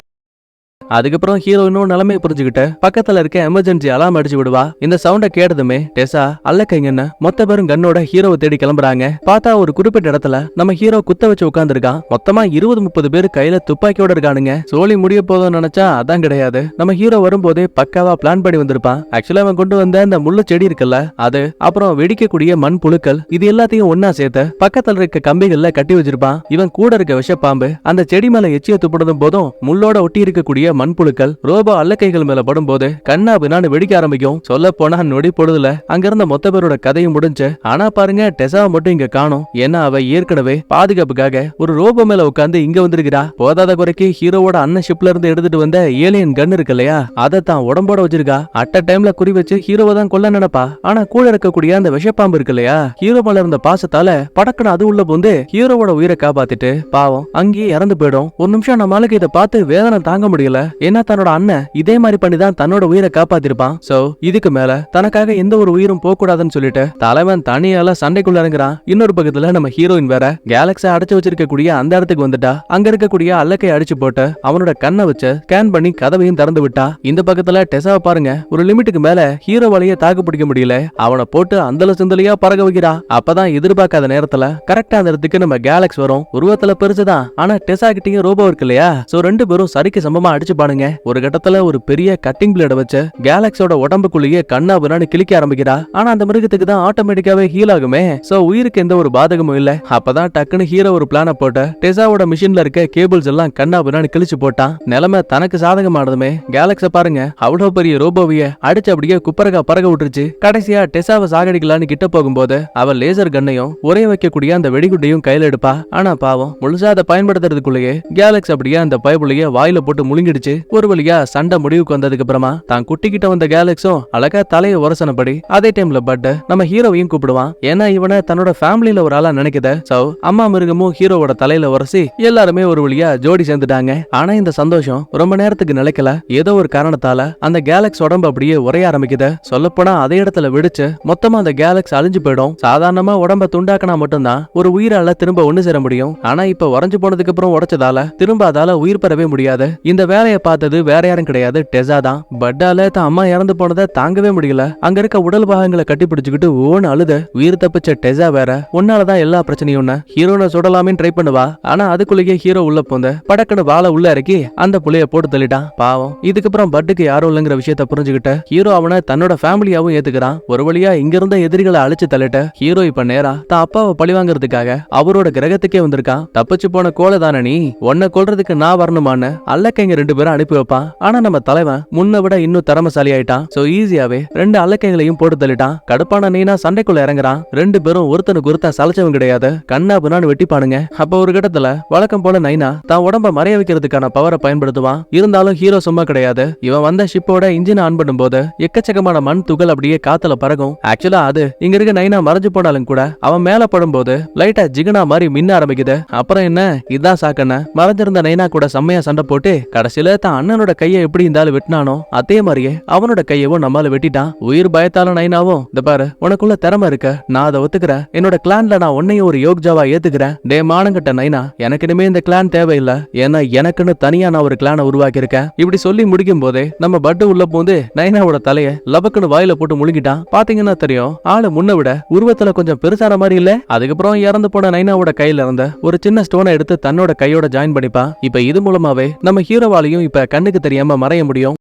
அதுக்கப்புறம் ஹீரோயினும் நிலைமையை புரிஞ்சுக்கிட்டு பக்கத்துல இருக்க எமர்ஜென்சி அலாம் அடிச்சு விடுவா. இந்த சவுண்ட கேட்டதுமே டெசா அல்லக்கைங்கன்னு மொத்த பேரும் கண்ணோட ஹீரோவை தேடி கிளம்புறாங்க. பார்த்தா ஒரு குறிப்பிட்ட இடத்துல நம்ம ஹீரோ குத்த வச்சு உட்கார்ந்துருக்கான். மொத்தமா 20-30 பேர் கையில துப்பாக்கியோட இருக்கானுங்க. சோழி முடிய போதும் நினைச்சா அதான் கிடையாது. நம்ம ஹீரோ வரும்போதே பக்காவா பிளான் பண்ணி வந்திருப்பான். ஆக்சுவலா அவன் கொண்டு வந்த அந்த முள்ளு செடி இருக்குல்ல அது, அப்புறம் வெடிக்கக்கூடிய மண் புழுக்கள், இது எல்லாத்தையும் ஒன்னா சேர்த்து பக்கத்துல இருக்க கம்பிகள்ல கட்டி வச்சிருப்பான். இவன் கூட இருக்க விஷப்பாம்பு அந்த செடி மேல எச்சிய துப்பிடுதும் போதும் முள்ளோட ஒட்டி இருக்கக்கூடிய மண்புழுக்கள் ரோபோ அல்லக்கைகள் மேல படும்போது கண்ணா பின்னான்னு வெடிக்க ஆரம்பிக்கும். சொல்ல போனா நொடி பொழுதுல அங்க இருந்த மொத்த பேரோட கதையும் முடிஞ்சு. ஆனா பாருங்க டெசாவை மட்டும் இங்க காணோம். ஏன்னா அவ ஏற்கனவே பாதுகாப்புக்காக ஒரு ரோபோ மேல உட்காந்து இங்க வந்திருக்கிறா. போதாத குறைக்கு ஹீரோவோட அண்ணன் ஷிப்ல இருந்து எடுத்துட்டு வந்த ஏலியன் கன் இருக்கு இல்லையா அதை தான் உடம்போட வச்சிருக்கா. அட்ட டைம்ல குறி வச்சு ஹீரோவை தான் கொல்ல நினைப்பா. ஆனா கூட இருக்கக்கூடிய அந்த விஷப்பாம்பு இருக்கு இல்லையா ஹீரோ மேல இருந்த பாசத்தால படக்குன்னு அது உள்ள போந்து ஹீரோவோட உயிரை காப்பாத்திட்டு பாவம் அங்கேயே இறந்து போயிடும். ஒரு நிமிஷம் நம்மளுக்கு இதை பார்த்து வேதனை தாங்க முடியல. ஏன்னா தன்னோட அண்ணன் இதே மாதிரி பண்ணிதான் தன்னோட உயிரை காப்பாத்திருப்பான். சோ இதுக்கு மேல தனக்காக எந்த ஒரு உயிரும் போக கூடாதுன்னு சொல்லிட்டு தலைவன் தனியால சண்டைக்குள்ள இறங்குறான். இன்னொரு பக்கத்துல நம்ம ஹீரோயின் வேற கேலக்ஸை அடைச்சு வச்சிருக்கக்கூடிய அந்த இடத்துக்கு வந்துட்டா. அங்க இருக்கக்கூடிய அல்லக்கை அடிச்சு போட்டு அவனோட கண்ணை வச்சு ஸ்கேன் பண்ணி கதவையும் திறந்து விட்டா. இந்த பக்கத்துல டெசாவை பாருங்க ஒரு லிமிட்டுக்கு மேல ஹீரோ வழிய தாக்கு பிடிக்க முடியல. அவனை போட்டு அந்தல சிந்தலையா பறக்க வைக்கிறா. அப்பதான் எதிர்பார்க்காத நேரத்துல கரெக்டா அந்த இடத்துக்கு நம்ம கேலக்ஸ் வரும். உருவத்துல பெருசுதான் ஆனா டெசா கிட்டயும் ரோபோ இருக்கு இல்லையா. சோ ரெண்டு பேரும் சரிக்கு சமமா அடிச்சு பாருங்க. ஒரு கட்டத்துல ஒரு பெரிய கட்டிங் பிளேட வச்சு கேலக்ஸோட உடம்புக்குள்ளேயே கண்ணா பின்னாடி கிளிக்க ஆரம்பிக்கிறா. ஆனா அந்த மிருகத்துக்கு தான் ஆட்டோமேட்டிக்காவே ஹீல் ஆகுமே. சோ உயிருக்கு எந்த ஒரு பாதகமும் இல்ல. அப்பதான் டக்குன்னு ஹீரோ ஒரு பிளான போட்டு டெசாவோட மிஷின்ல இருக்க கேபிள்ஸ் எல்லாம் கண்ணா பின்னாடி கிழிச்சு போட்டான். நிலைமை தனக்கு சாதகமானதுமே கேலக்ஸ பாருங்க அவ்வளவு பெரிய ரோபோவிய அடிச்சு அப்படியே குப்பரகா பறக்க விட்டுருச்சு. கடைசியா டெசாவை சாகடிக்கலான்னு கிட்ட போகும்போது அவ லேசர் கண்ணையும் ஒரே வைக்கக்கூடிய அந்த வெடிகுட்டையும் கையில எடுப்பா. ஆனா பாவம் முழுசா அதை பயன்படுத்துறதுக்குள்ளேயே கேலக்ஸ் அப்படியே அந்த பைப்புலயே வாயில போட்டு முழுங்கிடுச்சு. ஒரு வழியா சண்டை முடிவுக்கு வந்ததுக்கு அப்புறமா தான் குட்டிக்கிட்ட வந்த கேலக்ஸும் அழகா தலையை உரசனபடி அதே டைம்ல பட் நம்ம ஹீரோவையும் கூப்பிடுவான். ஏன்னா இவனை தன்னோட ஃபேமிலியில ஒரு ஆளா நினைக்குத. சோ அம்மா மிருகமும் ஹீரோவோட தலையில உரசி எல்லாருமே ஒரு வழியா ஜோடி சேர்ந்துட்டாங்க. ஆனா இந்த சந்தோஷம் ரொம்ப நேரத்துக்கு நிலைக்கல. ஏதோ ஒரு காரணத்தால அந்த கேலக்ஸ் உடம்பு அப்படியே உரைய ஆரம்பிக்குது. சொல்லப்போனா அதே இடத்துல வெடிச்சு மொத்தமா அந்த கேலக்ஸ் அழிஞ்சு போயிடும். சாதாரணமா உடம்ப துண்டாக்கினா மட்டும்தான் ஒரு உயிரால திரும்ப ஒண்ணு சேர முடியும். ஆனா இப்ப உறைஞ்சு போனதுக்கு அப்புறம் உடைச்சதால திரும்ப அதால உயிர் பெறவே முடியாது. இந்த வேலையை பட்டைய பார்த்தது வேற யாரும் கிடையாது, டெசா தான். பட்டால தான் அம்மா இறந்து போனதை தாங்கவே முடியல. அங்க இருக்க உடல் பாகங்களை கட்டி பிடிச்சுக்கிட்டு ஓன்னு அழுத. உயிர் தப்பிச்ச டெசா வேற உன்னாலதான் எல்லா பிரச்சனையும். ஹீரோனை சுடலாமே ட்ரை பண்ணுவா. ஆனா அதுக்குள்ளேயே ஹீரோ உள்ள போந்த படக்குன்னு வாழை உள்ள இறக்கி அந்த புள்ளைய போட்டு தள்ளிட்டான். பாவம். இதுக்கப்புறம் பட்டுக்கு யாரும் இல்லைங்கிற விஷயத்த புரிஞ்சுக்கிட்ட ஹீரோ அவனை தன்னோட ஃபேமிலியாவும் ஏத்துக்கிறான். ஒரு வழியா இங்க இருந்த எதிரிகளை அழிச்சு தள்ளிட்ட ஹீரோ இப்ப நேரா தான் அப்பாவை பழிவாங்கிறதுக்காக அவரோட கிரகத்துக்கே வந்திருக்கான். தப்பிச்சு போன கோலை தானே நீ, உன்னை கொல்றதுக்கு நான் வரணுமான்னு அல்லக்கைங்க 2 பேரும் அனுப்பி வைப்பான். ஆனா நம்ம தலைவன் முன்ன விட இன்னும் திறமசாலி ஆயிட்டான். சோ ஈஸியாவே 2 அல்லக்கைகளையும் போட்டு தள்ளிட்டான். கடுப்பான நீனா சண்டைக்குள்ள இறங்குறான். 2 பேரும் ஒருத்தனுக்கு ஒருத்தன் சலைச்சவன் கிடையாது, கண்ணா புண்ணான்னு வெட்டிப்பானுங்க. அப்ப ஒரு கட்டத்துல வழக்கம் போல நைனா தான் உடம்ப மறைய வைக்கிறதுக்கான பவரை பயன்படுத்துவான். இருந்தாலும் ஹீரோ சும்மா கிடையாது. இவன் வந்த ஷிப்போட இன்ஜின் ஆன் பண்ணும்போது எக்கச்சக்கமான மண் துகள் அப்படியே காத்துல பறக்கும். ஆக்சுவலா அது இங்க இருக்க நைனா மறைஞ்சு போனாலும் கூட அவன் மேல படும்போது லைட்டா ஜிகனா மாதிரி மின்ன ஆரம்பிக்குது. அப்புறம் என்ன, இதான் சாக்கண்ண மறைஞ்சிருந்த நைனா கூட செம்மையா சண்டை போட்டு கடைசியில தான் அண்ணனோட கையை எப்படி இருந்தாலும் வெட்டினானோ அதே மாதிரியே அவனோட கையவும் நம்மால வெட்டிட்டான். உயிர் பயத்தாலும் நைனாவும் இந்த பாரு உனக்குள்ள திறமை இருக்க, நான் அதை ஒத்துக்கிறேன். என்னோட கிளான்ல நான் உன்னையும் ஒரு யோக்ஜாவா ஏத்துக்கிறேன். டே மானங்கட்ட நைனா, எனக்கு இனிமே இந்த கிளான் தேவையில்லை. ஏன்னா எனக்குன்னு தனியா நான் ஒரு கிளானை உருவாக்கி இருக்கேன். இப்படி சொல்லி முடிக்கும் போதே நம்ம பட்டு உள்ள போந்து நைனாவோட தலைய லபக்குன்னு வாயில போட்டு முழுங்கிட்டான். பாத்தீங்கன்னா தெரியும், ஆளு முன்ன விட உருவத்துல கொஞ்சம் பெருசான மாதிரி இல்ல. அதுக்கப்புறம் இறந்து போன நைனாவோட கையில இருந்த ஒரு சின்ன ஸ்டோனை எடுத்து தன்னோட கையோட ஜாயின் பண்ணிப்பா. இப்ப இது மூலமாவே நம்ம ஹீரோவாலையும் இப்ப கண்ணுக்கு தெரியாம மறைய முடியும்.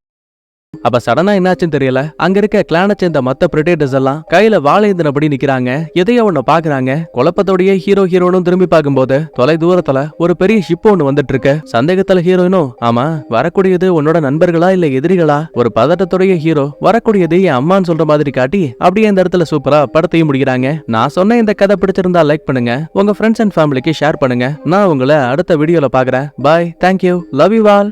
அப்ப சடனா என்னாச்சுன்னு தெரியல. அங்க இருக்க கிளானை சேர்ந்த மத்த பிரிடேட்டர்ஸ் எல்லாம் கையில வாழைந்தனபடி நிக்கிறாங்க. எதையோ ஒண்ணு பாக்குறாங்க. குழப்பத்தோடய ஹீரோனும் திரும்பி பார்க்கும்போது தொலை தூரத்துல ஒரு பெரிய ஷிப் ஒண்ணு வந்துட்டு இருக்கு. சந்தேகத்துல ஹீரோயினும், ஆமா வரக்கூடியது உன்னோட நண்பர்களா இல்ல எதிரிகளா? ஒரு பதட்டத்தோடைய ஹீரோ வரக்கூடியது என் அம்மான்னு சொல்ற மாதிரி காட்டி அப்படியே இந்த இடத்துல சூப்பரா படத்தையும் முடிக்கிறாங்க. நான் சொன்ன இந்த கதை பிடிச்சிருந்தா லைக் பண்ணுங்க, உங்க ஃப்ரெண்ட்ஸ் அண்ட் ஃபேமிலிக்கு ஷேர் பண்ணுங்க. நான் உங்களை அடுத்த வீடியோல பாக்குறேன். பாய், தேங்க்யூ, லவ் யூ ஆல்.